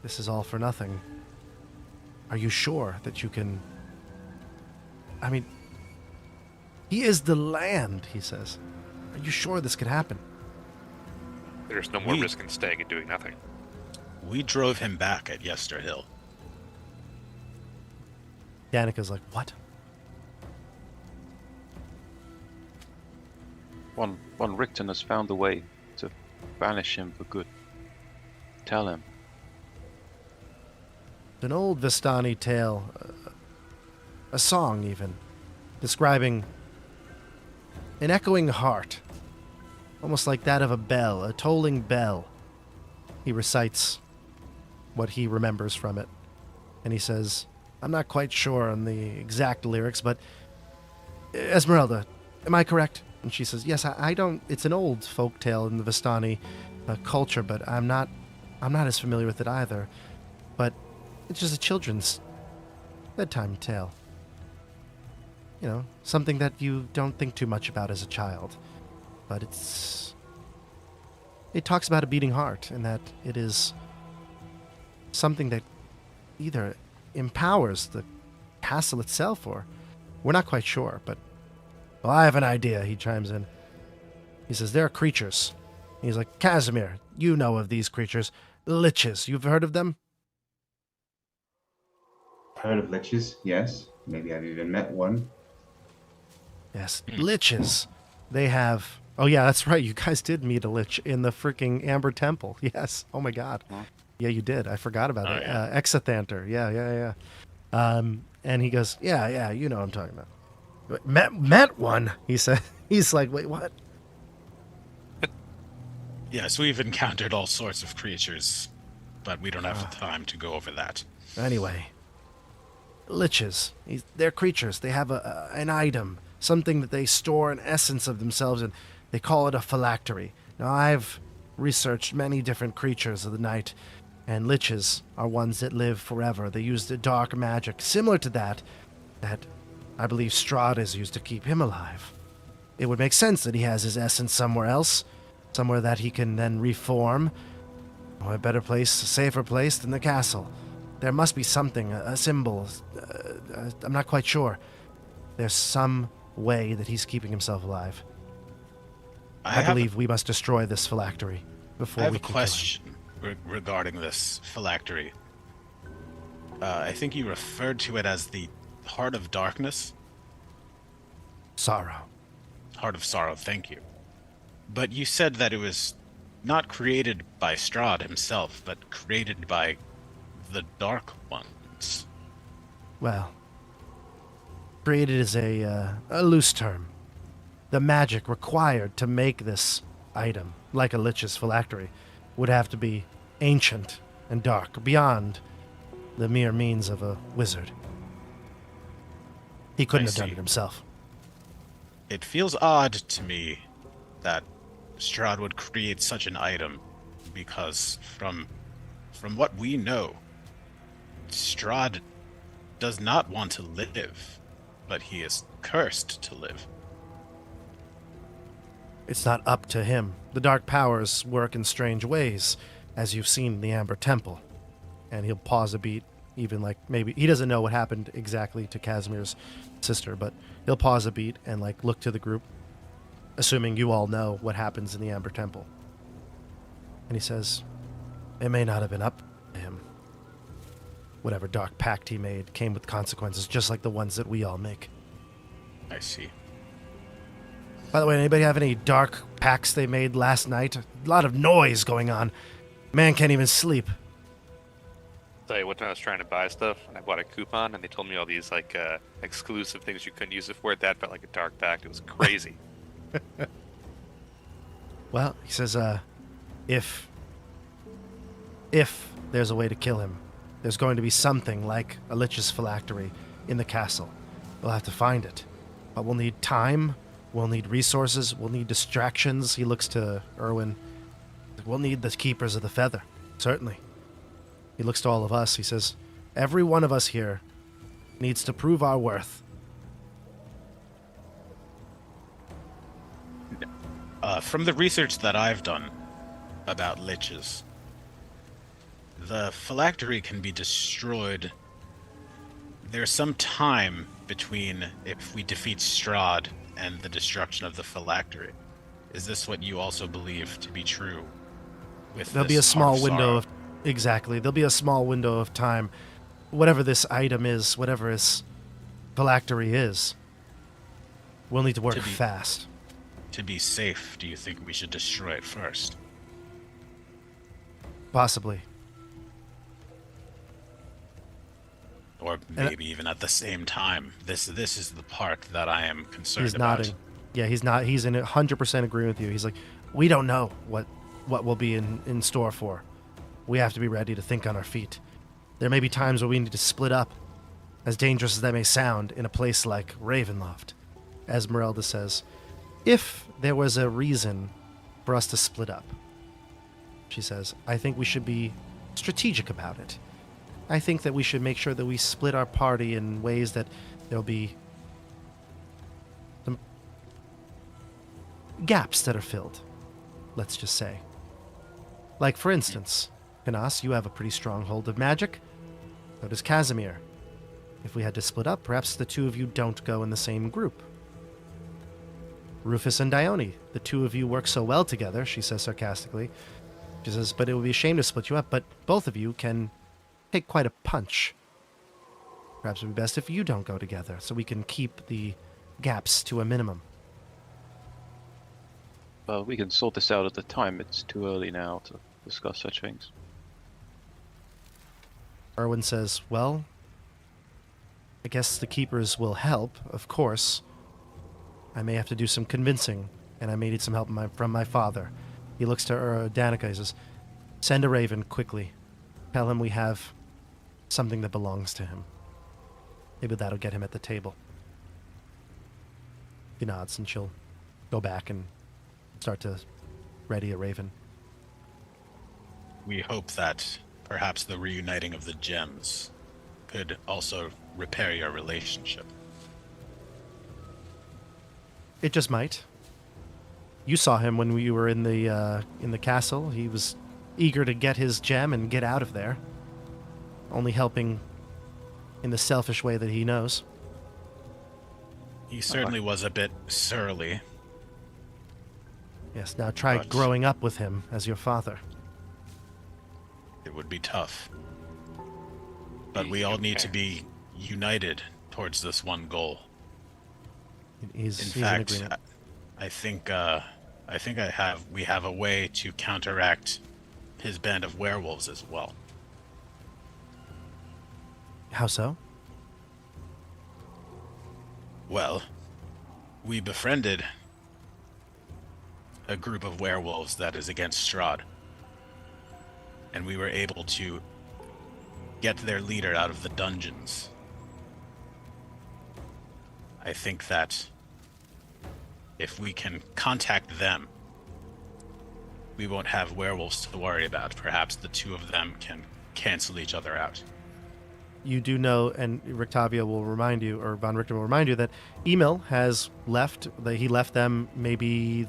this is all for nothing. Are you sure that you can... I mean, he is the land, he says. Are you sure this could happen? There's no more risk in staying and doing nothing. We drove him back at Yester Hill. Danica's like, what? One Richten has found a way to banish him for good. Tell him. An old Vistani tale, a song even, describing an echoing heart, almost like that of a bell, a tolling bell. He recites what he remembers from it, and he says, I'm not quite sure on the exact lyrics, but Esmeralda, am I correct? And she says, yes, I don't, it's an old folk tale in the Vistani culture, but I'm not as familiar with it either. But it's just a children's bedtime tale. You know, something that you don't think too much about as a child. But it talks about a beating heart, and that it is something that either empowers the castle itself, or we're not quite sure, but well, I have an idea, he chimes in. He says, there are creatures. He's like, Casimir, you know of these creatures. Liches, you've heard of them? Heard of liches? Yes. Maybe I've even met one. Yes, liches. They have... Oh, yeah, that's right. You guys did meet a lich in the freaking Amber Temple. Yes. Oh, my God. Huh? Yeah, you did. I forgot about it. Yeah. Exothanter. Yeah. And he goes, yeah, you know what I'm talking about. Met one, he said. He's like, wait, what? Yes, we've encountered all sorts of creatures, but we don't have the time to go over that. Anyway, liches. They're creatures. They have an item, something that they store an essence of themselves in. They call it a phylactery. Now, I've researched many different creatures of the night, and liches are ones that live forever. They use the dark magic, similar to that I believe Strahd has used to keep him alive. It would make sense that he has his essence somewhere else, somewhere that he can then reform. Or a better place, a safer place than the castle. There must be something, a symbol. I'm not quite sure. There's some way that he's keeping himself alive. I believe we must destroy this phylactery before I have we a can question regarding this phylactery. I think you referred to it as the Heart of Darkness. Sorrow. Heart of Sorrow, thank you. But you said that it was not created by Strahd himself, but created by the Dark Ones. Well, created is a loose term. The magic required to make this item, like a lich's phylactery, would have to be ancient and dark, beyond the mere means of a wizard. He couldn't I have done see. it himself. It feels odd to me that Strahd would create such an item, because from what we know, Strahd does not want to live, but he is cursed to live. It's not up to him. The dark powers work in strange ways, as you've seen in the Amber Temple. And he'll pause a beat, even like maybe he doesn't know what happened exactly to Casimir's sister, but he'll pause a beat and like look to the group, assuming you all know what happens in the Amber Temple. And he says, it may not have been up to him. Whatever dark pact he made came with consequences, just like the ones that we all make. I see. By the way, anybody have any dark pacts they made last night? A lot of noise going on. Man can't even sleep. Tell you what, time I was trying to buy stuff, and I bought a coupon, and they told me all these like exclusive things you couldn't use it for. That felt like a dark pact. It was crazy. Well, he says, if there's a way to kill him, there's going to be something like a lich's phylactery in the castle. We'll have to find it. But we'll need time, we'll need resources, we'll need distractions. He looks to Erwin. We'll need the Keepers of the Feather, certainly. He looks to all of us. He says, every one of us here needs to prove our worth. From the research that I've done about liches, the phylactery can be destroyed. There's some time between if we defeat Strahd and the destruction of the phylactery. Is this what you also believe to be true? There'll be a small window of... Exactly. There'll be a small window of time. Whatever this item is, whatever his phylactery is, we'll need to work fast. To be safe, do you think we should destroy it first? Possibly. Or maybe even at the same time. This is the part that I am concerned He's about. nodding. Yeah, he's in 100% agreeing with you. He's like, we don't know what will be in store for. We have to be ready to think on our feet. There may be times where we need to split up, as dangerous as that may sound, in a place like Ravenloft. Esmeralda says, if there was a reason for us to split up, she says, I think we should be strategic about it. I think that we should make sure that we split our party in ways that there'll be some gaps that are filled, let's just say. Like, for instance, Canas, you have a pretty strong hold of magic. So does Casimir. If we had to split up, perhaps the two of you don't go in the same group. Rufus and Dione, the two of you work so well together, she says sarcastically. She says, but it would be a shame to split you up, but both of you can take quite a punch. Perhaps it would be best if you don't go together, so we can keep the gaps to a minimum. Well, we can sort this out at the time. It's too early now to discuss such things. Erwin says, well, I guess the Keepers will help, of course. I may have to do some convincing, and I may need some help from my father. He looks to Danica. He says, send a raven quickly. Tell him we have something that belongs to him. Maybe that'll get him at the table. He nods, and she'll go back and start to ready a raven. We hope that perhaps the reuniting of the gems could also repair your relationship. It just might. You saw him when we were in the castle. He was eager to get his gem and get out of there. Only helping in the selfish way that he knows. He certainly was a bit surly. Yes, now try growing up with him as your father. It would be tough. But we all need to be united towards this one goal. He's In in fact, agreement. I think we have a way to counteract his band of werewolves as well. How so? Well, we befriended a group of werewolves that is against Strahd. And we were able to get their leader out of the dungeons. I think that if we can contact them, we won't have werewolves to worry about. Perhaps the two of them can cancel each other out. You do know, and Rictavia will remind you, or Von Richter will remind you, that Emil has left. He left them maybe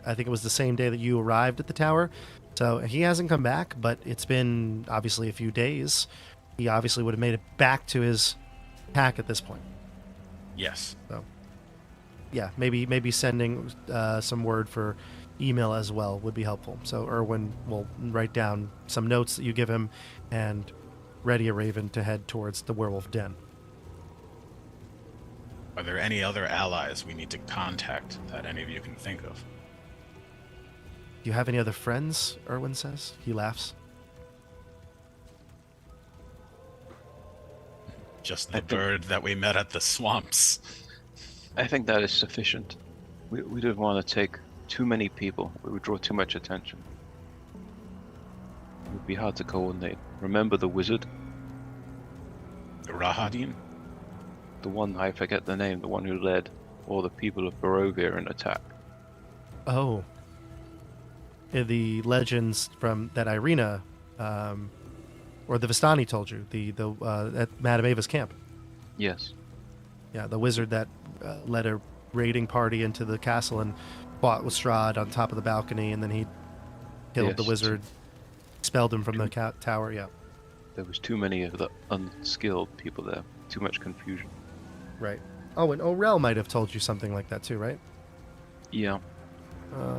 I think it was the same day that you arrived at the tower. So he hasn't come back, but it's been obviously a few days. He obviously would have made it back to his pack at this point. Yes. So, yeah, maybe sending some word for email as well would be helpful. So Erwin will write down some notes that you give him and ready a raven to head towards the werewolf den. Are there any other allies we need to contact that any of you can think of? Do you have any other friends? Erwin says. He laughs. Just the bird that we met at the swamps. I think that is sufficient. We don't want to take too many people. We would draw too much attention. It would be hard to coordinate. Remember the wizard? Rahadin? The one, I forget the name, the one who led all the people of Barovia in attack. Oh. The legends from that Irina, or the Vistani told you, at Madame Ava's camp. Yes. Yeah, the wizard that led a raiding party into the castle and fought with Strahd on top of the balcony, and then he killed the wizard, expelled him from the tower, yeah. There was too many of the unskilled people there. Too much confusion. Right. Oh, and Orel might have told you something like that too, right? Yeah.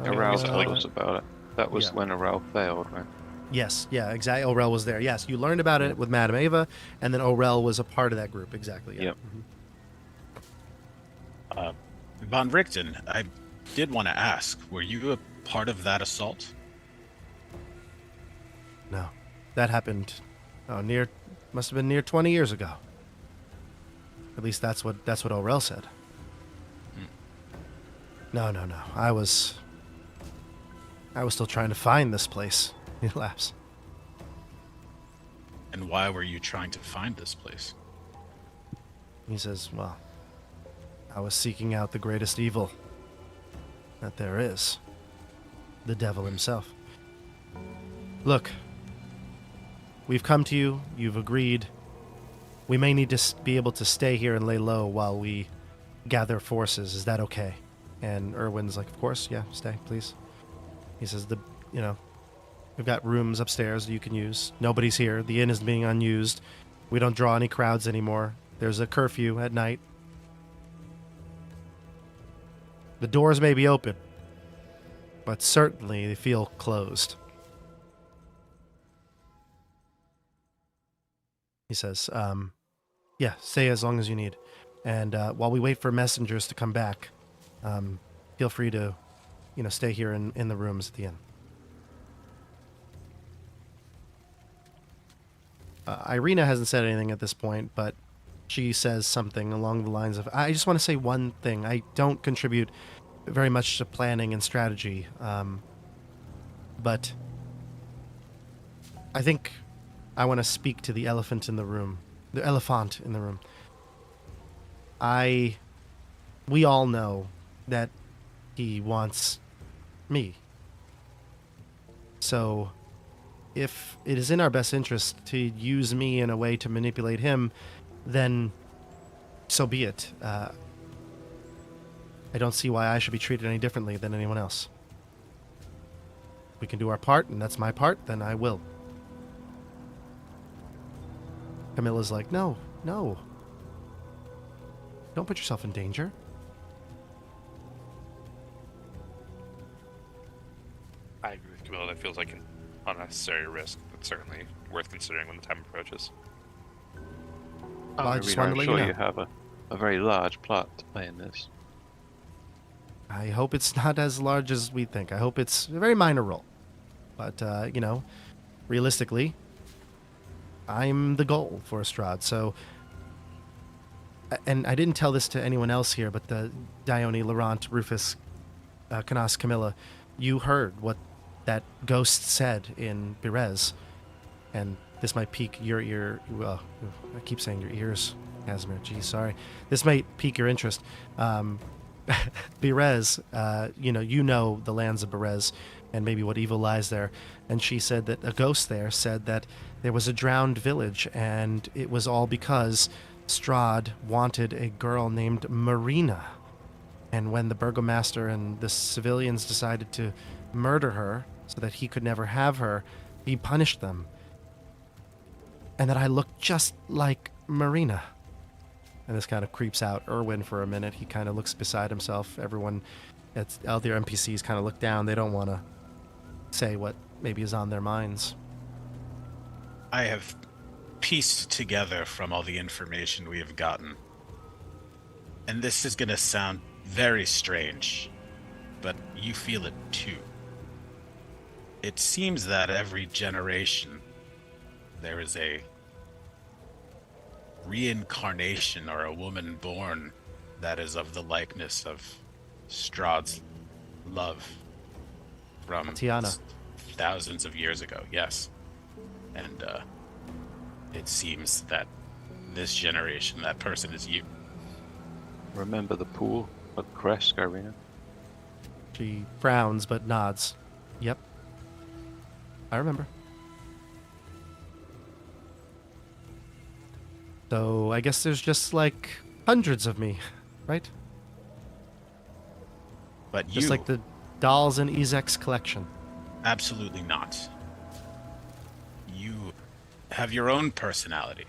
Aral told like- us about it. That was Yeah. when Aral failed, right? Yes, yeah, exactly. Orel was there. Yes, you learned about it with Madame Ava, and then Orel was a part of that group, exactly. Yeah. Yep. Mhm. Von Richten, I did want to ask, were you a part of that assault? No, that happened. Must have been near 20 years ago. At least that's what Orel said. No. I was still trying to find this place. He laughs. And why were you trying to find this place? He says, well, I was seeking out the greatest evil that there is. The devil himself. Look, we've come to you. You've agreed. We may need to be able to stay here and lay low while we gather forces. Is that okay? And Erwin's like, of course, yeah, stay, please. He says, we've got rooms upstairs you can use. Nobody's here. The inn is being unused. We don't draw any crowds anymore. There's a curfew at night. The doors may be open, but certainly they feel closed. He says, yeah, stay as long as you need. And while we wait for messengers to come back, feel free to, stay here in the rooms at the inn. Irina hasn't said anything at this point, but she says something along the lines of, I just want to say one thing. I don't contribute very much to planning and strategy, but I think I want to speak to the elephant in the room. The elephant in the room. We all know that he wants me. So, if it is in our best interest to use me in a way to manipulate him, then so be it. I don't see why I should be treated any differently than anyone else. We can do our part, and that's my part, then I will. Camilla's like, no. Don't put yourself in danger. I agree with Camilla. That feels like an unnecessary risk, but certainly worth considering when the time approaches. Oh, I just Marina, wanted I'm to let sure you know. you have a very large plot to play in this. I hope it's not as large as we think. I hope it's a very minor role. But, realistically, I'm the goal for Strahd. So, and I didn't tell this to anyone else here, but the Dione, Laurent, Rufus, Canas, Camilla, you heard what that ghost said in Birez. And this might pique your ear. Well, I keep saying your ears, Casimir. Geez, sorry. This might pique your interest. Birez, you know the lands of Birez and maybe what evil lies there. And she said that a ghost there said that there was a drowned village, and it was all because Strahd wanted a girl named Marina. And when the burgomaster and the civilians decided to murder her so that he could never have her, he punished them. And that I looked just like Marina. And this kind of creeps out Erwin for a minute. He kind of looks beside himself. Everyone, other NPCs kind of look down. They don't want to say what maybe is on their minds. I have pieced together from all the information we have gotten. And this is going to sound very strange, but you feel it too. It seems that every generation there is a reincarnation or a woman born that is of the likeness of Strahd's love from Tiana. thousands of years ago, yes. And it seems that this generation, that person is you. Remember the pool at Kresk, Irina? She frowns but nods. Yep. I remember. So I guess there's just like hundreds of me, right? But you... Just like the dolls in Ezek's collection. Absolutely not. You have your own personality.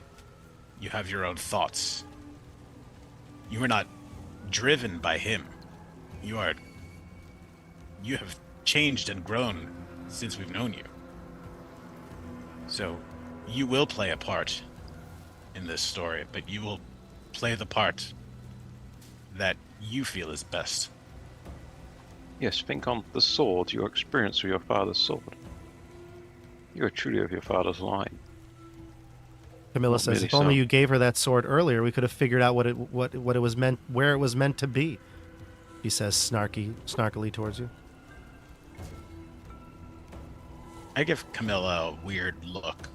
You have your own thoughts. You are not driven by him. You have changed and grown since we've known you. So you will play a part in this story, but you will play the part that you feel is best. Yes, think on the sword, your experience with your father's sword. You are truly of your father's line. Camilla Not says, really if only so. you gave her that sword earlier, we could have figured out what it was meant, where it was meant to be. He says snarkily towards you. I give Camilla a weird look.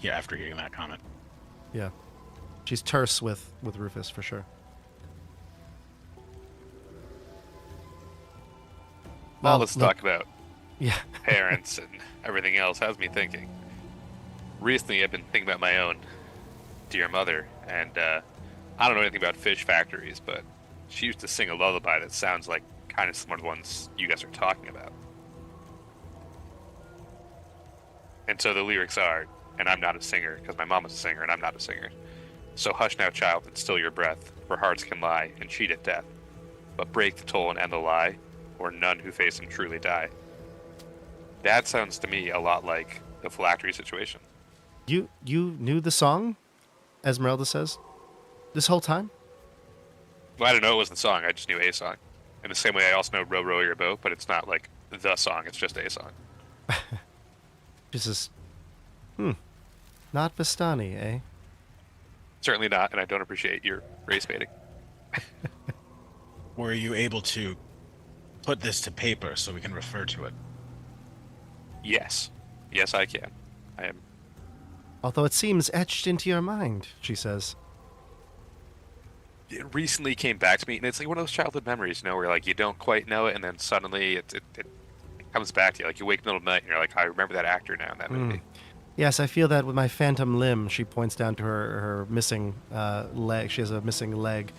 Yeah, after hearing that comment. Yeah. She's terse with Rufus for sure. All this look- talk about Yeah. parents and everything else has me thinking. Recently, I've been thinking about my own dear mother, and I don't know anything about fish factories, but she used to sing a lullaby that sounds like kind of similar to the ones you guys are talking about. And so the lyrics are, and I'm not a singer, because my mom is a singer and I'm not a singer. So hush now, child, and still your breath, for hearts can lie and cheat at death. But break the toll and end the lie, or none who face him truly die. That sounds to me a lot like the phylactery situation. You knew the song, Esmeralda says, this whole time? Well, I didn't know it was the song, I just knew a song. In the same way I also know Row Row Your Boat, but it's not like the song, it's just a song. She says, not Vistani, eh? Certainly not, and I don't appreciate your race baiting. Were you able to put this to paper so we can refer to it? Yes. Yes, I can. I am. Although it seems etched into your mind, she says. It recently came back to me, and it's like one of those childhood memories, where like you don't quite know it, and then suddenly it comes back to you. Like you wake in the middle of the night, and you're like, I remember that actor now in that movie. Yes, I feel that with my phantom limb. She points down to her missing leg. She has a missing leg.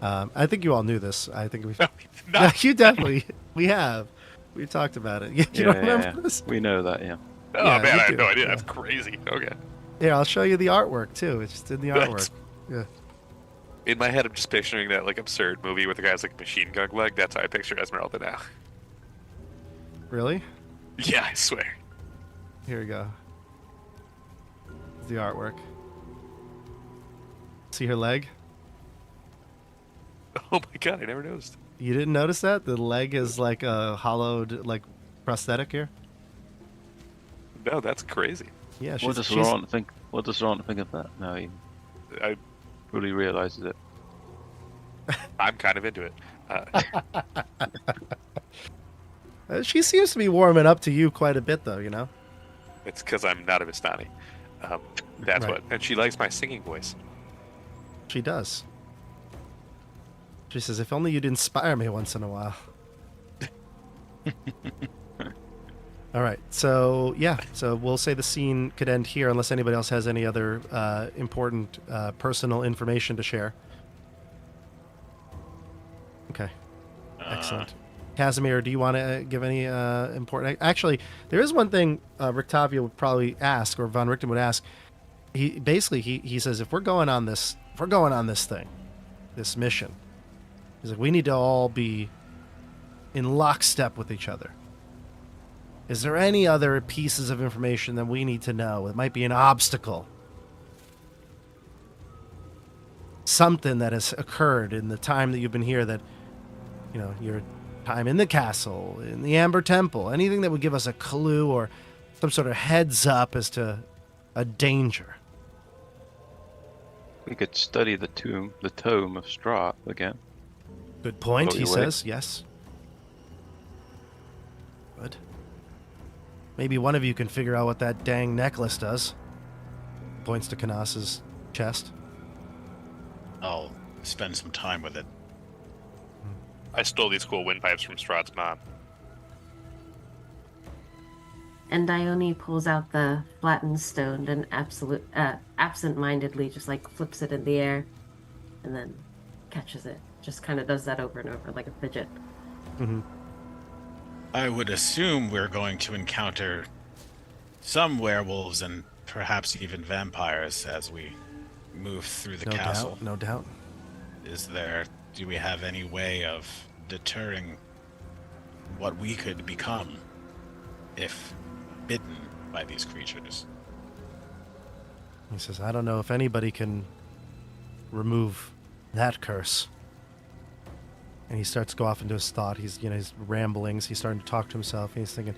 I think you all knew this. I think we've... No, No, you definitely... We have. We talked about it. You don't remember this? We know that, yeah. Oh Yeah, man, we I do, had no idea. yeah. That's crazy. Okay. Here, I'll show you the artwork, too. It's just in the artwork. Yeah. In my head, I'm just picturing that like absurd movie where the guy's like machine gun leg. That's how I picture Esmeralda now. Really? Yeah, I swear. Here we go. The artwork. See her leg? Oh my god, I never noticed. You didn't notice that? The leg is like a hollowed, like, prosthetic here? No, that's crazy. Yeah, What does Laurent think? What does Laurent think of that? Now he I, fully realizes it. I'm kind of into it. She seems to be warming up to you quite a bit, though, you know? It's because I'm not a Vistani. That's Right. what. And she likes my singing voice. She does. She says, if only you'd inspire me once in a while. All right. So, yeah. So we'll say the scene could end here unless anybody else has any other important personal information to share. Okay. Excellent. Casimir, do you want to give any important... Actually, there is one thing Rictavio would probably ask, or Von Richten would ask. He says, if we're going on this thing, this mission, he's like, we need to all be in lockstep with each other. Is there any other pieces of information that we need to know? It might be an obstacle. Something that has occurred in the time that you've been here that, you know, your time in the castle, in the Amber Temple, anything that would give us a clue or some sort of heads up as to a danger. We could study the tome of Strahd again. Good point, Go he your way. says. Yes. Good. Maybe one of you can figure out what that dang necklace does. Points to Canas's chest. I'll spend some time with it. I stole these cool windpipes from Strahd's mom. And Dione pulls out the flattened stone and absent-mindedly just like flips it in the air and then catches it. Just kind of does that over and over like a fidget. Mm-hmm. I would assume we're going to encounter some werewolves and perhaps even vampires as we move through the castle. No doubt. Do we have any way of deterring what we could become if bitten by these creatures? He says, I don't know if anybody can remove that curse. And he starts to go off into his thought. He's, his ramblings. He's starting to talk to himself. And he's thinking,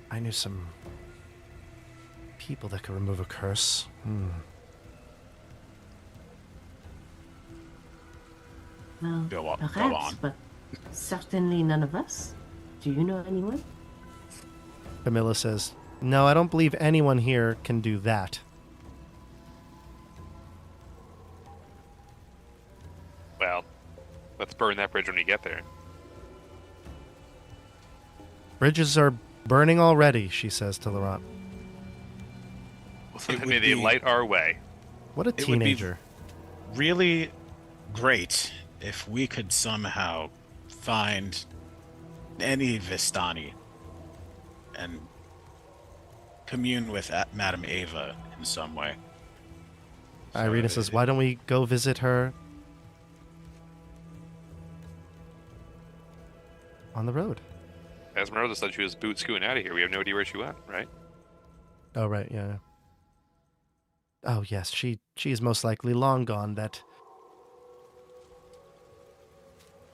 I knew some people that could remove a curse. Well, Go on. perhaps, but certainly none of us. Do you know anyone? Camilla says, no, I don't believe anyone here can do that. Well, let's burn that bridge when we get there. Bridges are burning already, she says to Laurent. Well, so It then would may they be- light our way. What a would be- teenager. Really great if we could somehow find any Vistani and commune with Madame Ava in some way. Irina says, why don't we go visit her on the road? Esmeralda said she was boot scooting out of here. We have no idea where she went, right? Oh, right, yeah. Oh, yes, she is most likely long gone, that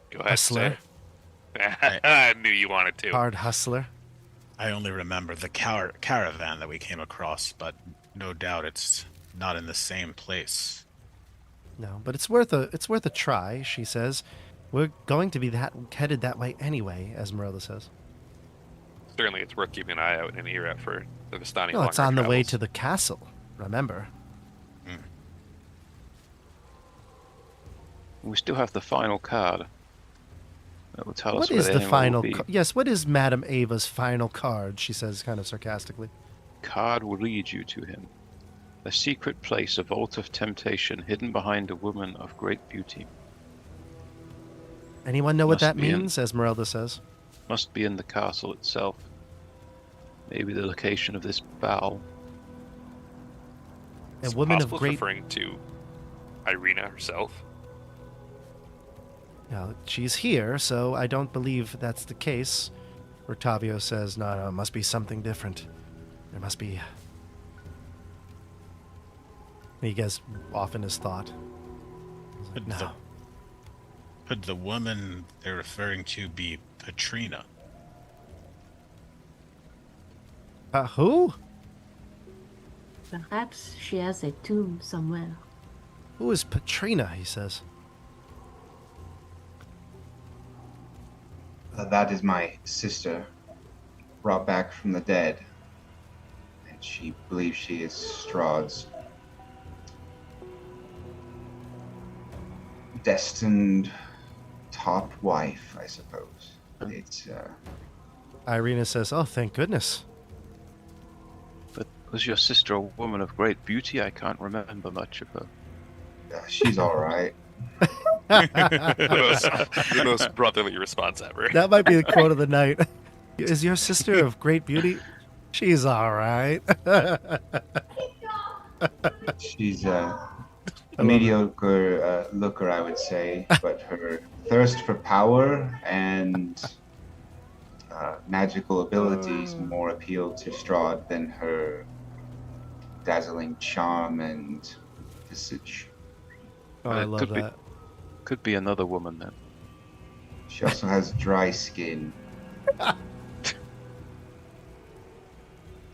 Go ahead, hustler, say. I knew you wanted to. hard hustler. I only remember the caravan that we came across, but no doubt it's not in the same place. No, but it's worth a try, she says. We're going to be headed that way anyway, Esmeralda says. Certainly, it's worth keeping an eye out and an ear out for the Vistani. No, it's on the way to the castle, remember. We still have the final card. That will tell us What is where the anyone final... will be. Yes, what is Madame Ava's final card, she says kind of sarcastically. Card will lead you to him. A secret place, a vault of temptation hidden behind a woman of great beauty. Anyone know what Must that be in- means, Esmeralda says. Must be in the castle itself. Maybe the location of this bowl. A It's woman of possible it's great... referring to Irina herself. Now, she's here, so I don't believe that's the case. Rictavio says, no, it must be something different. There must be... He gets off in his thought. No. Could the woman they're referring to be Patrina? Who? Perhaps she has a tomb somewhere. Who is Patrina, he says. That is my sister, brought back from the dead. And she believes she is Strahd's destined top wife, I suppose. It's, Irina says, oh, thank goodness. But was your sister a woman of great beauty? I can't remember much of her. she's all right. The most brotherly response ever. That might be the quote of the night. Is your sister of great beauty? She's all right. She's a mediocre looker, I would say, but her thirst for power and magical abilities more appeal to Strahd than her dazzling charm and visage. Oh, I love that. Could be another woman then. She also has dry skin.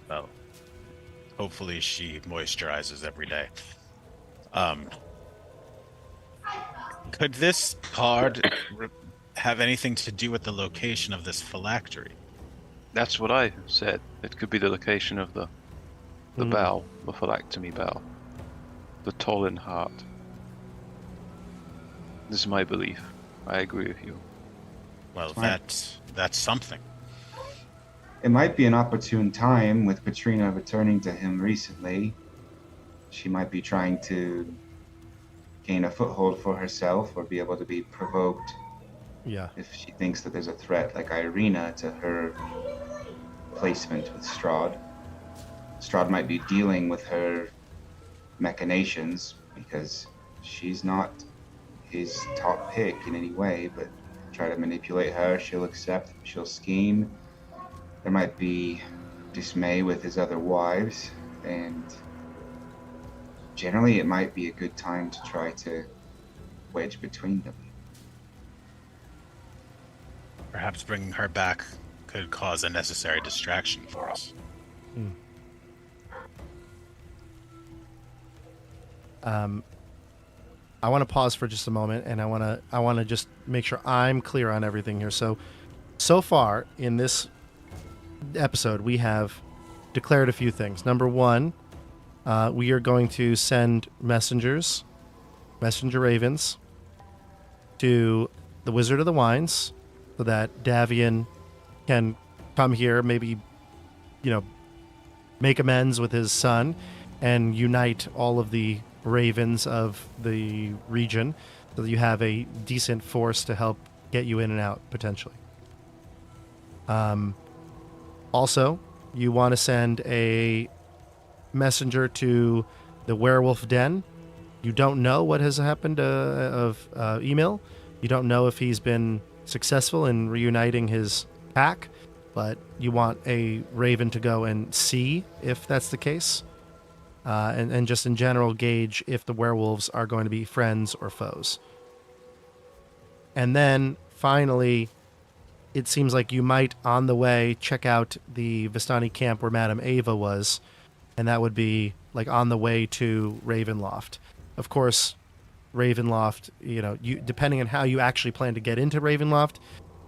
Well, hopefully she moisturizes every day. Could this card have anything to do with the location of this phylactery? That's what I said. It could be the location of the bell, the phylactomy bell. The Tollin heart. This is my belief. I agree with you. Well, that's something. It might be an opportune time with Patrina returning to him recently. She might be trying to gain a foothold for herself or be able to be provoked. Yeah. If she thinks that there's a threat like Irina to her placement with Strahd. Strahd might be dealing with her machinations because she's not his top pick in any way, but try to manipulate her, she'll accept, she'll scheme. There might be dismay with his other wives, and generally it might be a good time to try to wedge between them. Perhaps bringing her back could cause a necessary distraction for us. I want to pause for just a moment, and I want to just make sure I'm clear on everything here. So far in this episode, we have declared a few things. Number one, we are going to send messenger ravens, to the Wizard of the Wines, so that Davian can come here, maybe, make amends with his son, and unite all of the ravens of the region, so that you have a decent force to help get you in and out, potentially. Also, you want to send a messenger to the werewolf den. You don't know what has happened of Emil. You don't know if he's been successful in reuniting his pack, but you want a raven to go and see if that's the case. And just in general gauge if the werewolves are going to be friends or foes. And then, finally, it seems like you might, on the way, check out the Vistani camp where Madame Ava was, and that would be, on the way to Ravenloft. Of course, Ravenloft, you depending on how you actually plan to get into Ravenloft,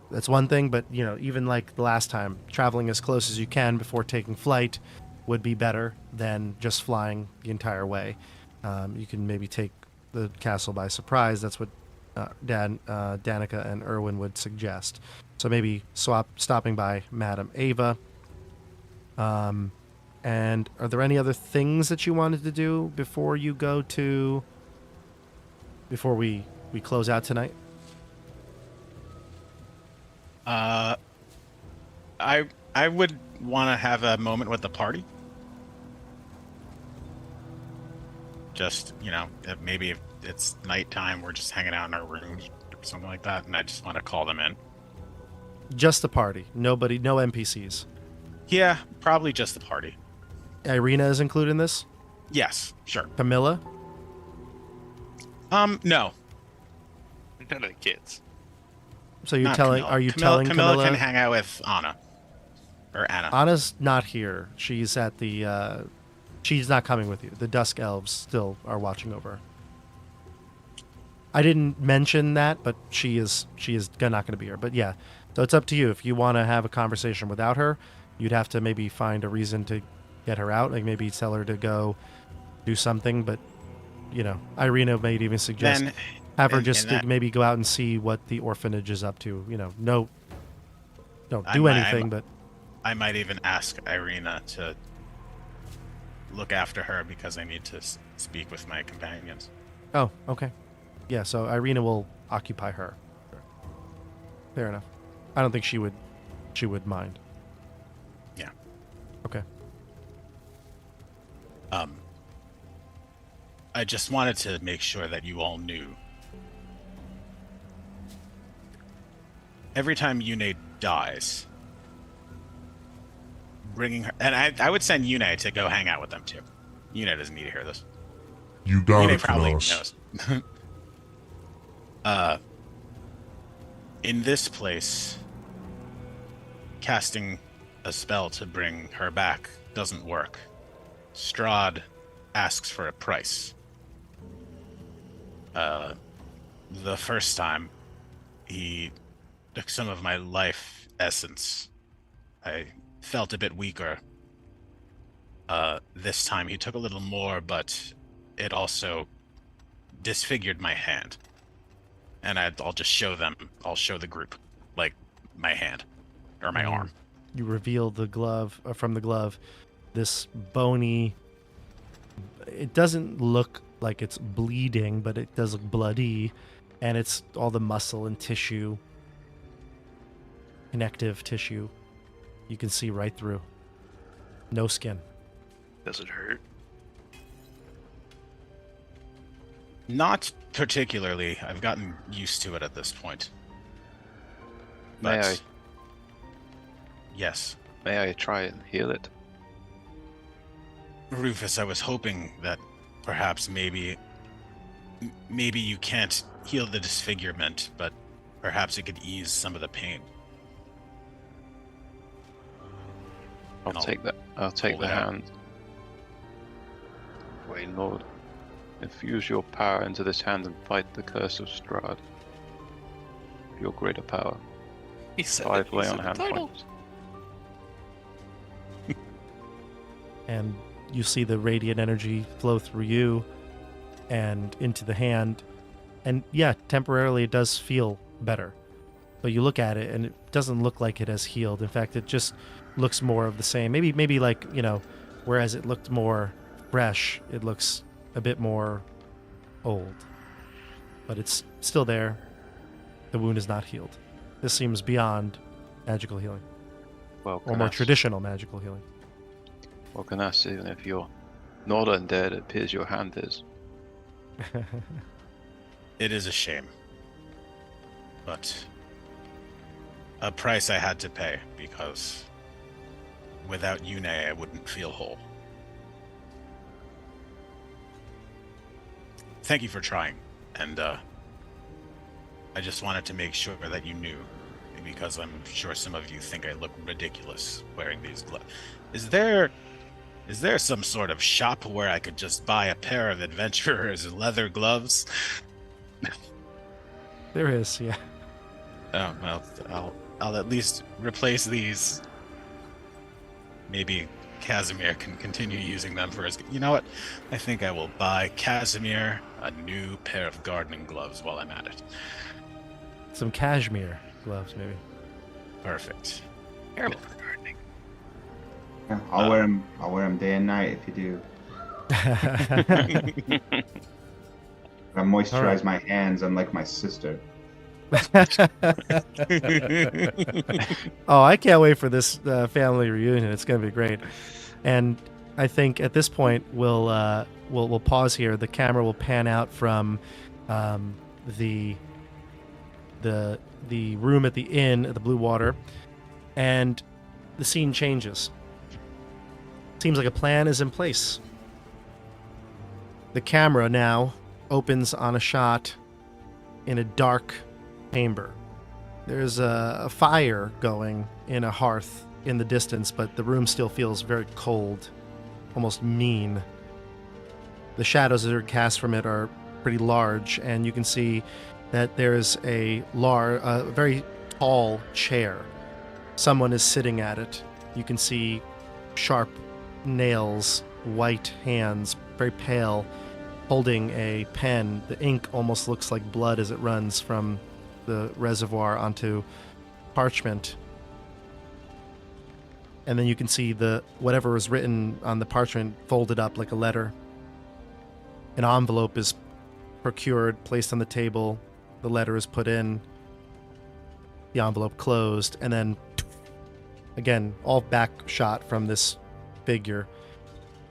that's one thing, but, even like the last time, traveling as close as you can before taking flight would be better than just flying the entire way. You can maybe take the castle by surprise. That's what Danica and Erwin would suggest. So maybe stopping by Madame Ava. And are there any other things that you wanted to do before you go to... before we close out tonight? I would want to have a moment with the party. Just, maybe if it's nighttime, we're just hanging out in our rooms or something like that, and I just want to call them in. Just the party. Nobody, no NPCs. Yeah, probably just the party. Irina is included in this? Yes, sure. Camilla? No. None of the kids. So you're Not telling? Camilla. Are you Camilla, telling Camilla? can hang out with Anna. Or Anna. Anna's not here. She's at the. She's not coming with you. The Dusk Elves still are watching over her. I didn't mention that, but she is not going to be here. But yeah, so it's up to you. If you want to have a conversation without her, you'd have to maybe find a reason to get her out. Like maybe tell her to go do something. But you know, Irina might even suggest Then, have her in just that- maybe go out and see what the orphanage is up to. You know, don't I do might- anything, but I might even ask Irina to look after her because I need to speak with my companions. oh, okay, yeah. So Irina will occupy her. Fair enough. I don't think she would mind. Yeah. Okay. I just wanted to make sure that you all knew. Every time Yune dies, bringing her, and I would send Yune to go hang out with them too. Yune doesn't need to hear this. You got Yune it, probably Canas. knows. In this place, casting a spell to bring her back doesn't work. Strahd asks for a price. The first time, he took some of my life essence. I felt a bit weaker. This time he took a little more, but it also disfigured my hand. And I'll just show them, I'll show the group, like, my hand, or my arm. You reveal the glove, from the glove, this bony, it doesn't look like it's bleeding, but it does look bloody, and it's all the muscle and tissue, connective tissue, you can see right through. No skin. Does it hurt? Not particularly. I've gotten used to it at this point. May I? Yes. May I try and heal it? Rufus, I was hoping that perhaps maybe you can't heal the disfigurement, but perhaps it could ease some of the pain. I'll And take that. I'll take hold the it out. hand. Lord, infuse your power into this hand and fight the curse of Strahd. Your greater power. He said 5 he lay said on the hand title. points. And you see the radiant energy flow through you and into the hand. And yeah, temporarily it does feel better. But you look at it and it doesn't look like it has healed. In fact, it just looks more of the same. Maybe like, you know, whereas it looked more fresh, it looks a bit more old. But it's still there. The wound is not healed. This seems beyond magical healing. Well, Or more Canas. traditional magical healing. Well, Canas, even if you're not undead, it appears your hand is. It is a shame. But a price I had to pay, because without Yune I wouldn't feel whole. Thank you for trying, and I just wanted to make sure that you knew, because I'm sure some of you think I look ridiculous wearing these gloves. Is there some sort of shop where I could just buy a pair of adventurer's leather gloves? There is, yeah. Oh, well, I'll at least replace these. Maybe Casimir can continue using them for his... You know what? I think I will buy Casimir a new pair of gardening gloves while I'm at it. Some cashmere gloves, maybe. Perfect. Terrible for gardening. Yeah, I'll wear 'em. I'll wear 'em day and night if you do. I moisturize All right. my hands, unlike my sister. Oh, I can't wait for this family reunion. It's going to be great. And I think at this point we'll pause here. The camera will pan out from the room at the inn at the Blue Water, and the scene changes. Seems like a plan is in place. The camera now opens on a shot in a dark chamber. There's a fire going in a hearth in the distance, but the room still feels very cold, almost mean. The shadows that are cast from it are pretty large, and you can see that there's a very tall chair. Someone is sitting at it. You can see sharp nails, white hands, very pale, holding a pen. The ink almost looks like blood as it runs from the reservoir onto parchment. And then you can see whatever was written on the parchment folded up like a letter. An envelope is procured, placed on the table. The letter is put in. The envelope closed, and then again, all back shot from this figure,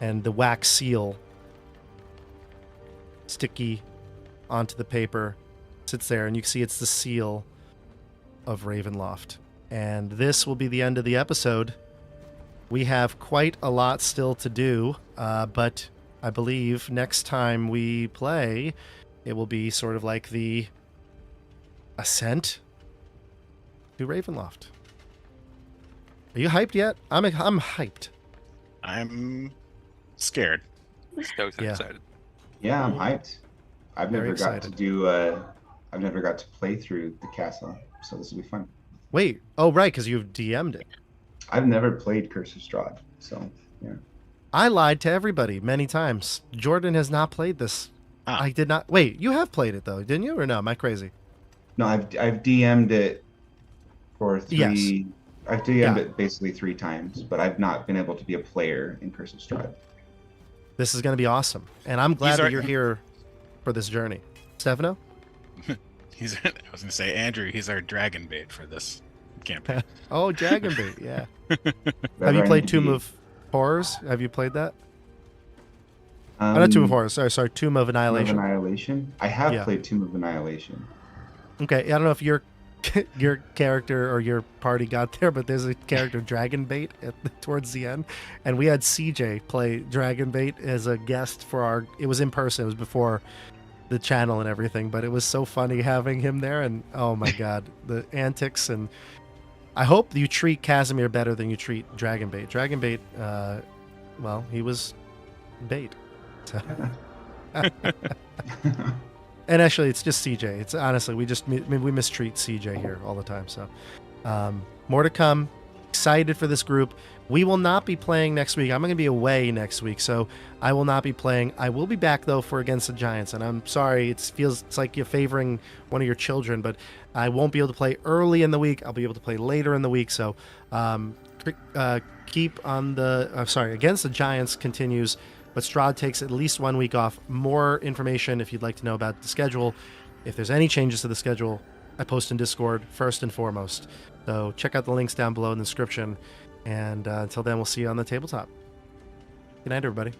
and the wax seal, sticky onto the paper, sits there, and you can see it's the seal of Ravenloft. And this will be the end of the episode. We have quite a lot still to do, but I believe next time we play, it will be sort of like the ascent to Ravenloft. Are you hyped yet? I'm hyped. I'm scared. Stoked and Yeah. excited. Yeah, I'm hyped. I've Very never got to excited. do I've never got to play through the castle, so this will be fun. Wait, oh right, because you've DM'd it. I've never played Curse of Strahd, so yeah. I lied to everybody many times. Jordan has not played this. Ah. I did not. Wait, you have played it though, didn't you? Or no? Am I crazy? No, I've DM'd it for three. Yes. I've DM'd Yeah. it basically 3 times, but I've not been able to be a player in Curse of Strahd. This is going to be awesome, and I'm glad These that are- you're here for this journey. Stefano? I was gonna say Andrew. He's our dragon bait for this campaign. Oh, Dragon Bait, yeah. Have Wherever you I played need to Tomb be. of Horrors? Have you played that? Oh, not Tomb of Horrors. Sorry, Tomb of Tomb of Annihilation. Annihilation? I have Yeah. played Tomb of Annihilation. Okay, I don't know if your character or your party got there, but there's a character Dragon Bait towards the end, and we had CJ play Dragon Bait as a guest for our. It was in person. It was before the channel and everything, but it was so funny having him there, and oh my god, the antics. And I hope you treat Casimir better than you treat Dragon Bait. Dragon Bait, well, he was bait. So. And actually, it's just CJ. It's honestly, we mistreat CJ here all the time. So, more to come. Excited for this group. We will not be playing next week. I'm going to be away next week, so I will not be playing. I will be back though for Against the Giants, and I'm sorry. It's like you're favoring one of your children, but I won't be able to play early in the week. I'll be able to play later in the week. So, keep on the. Against the Giants continues. But Strahd takes at least 1 week off. More information if you'd like to know about the schedule. If there's any changes to the schedule, I post in Discord first and foremost. So check out the links down below in the description. And until then, we'll see you on the tabletop. Good night, everybody.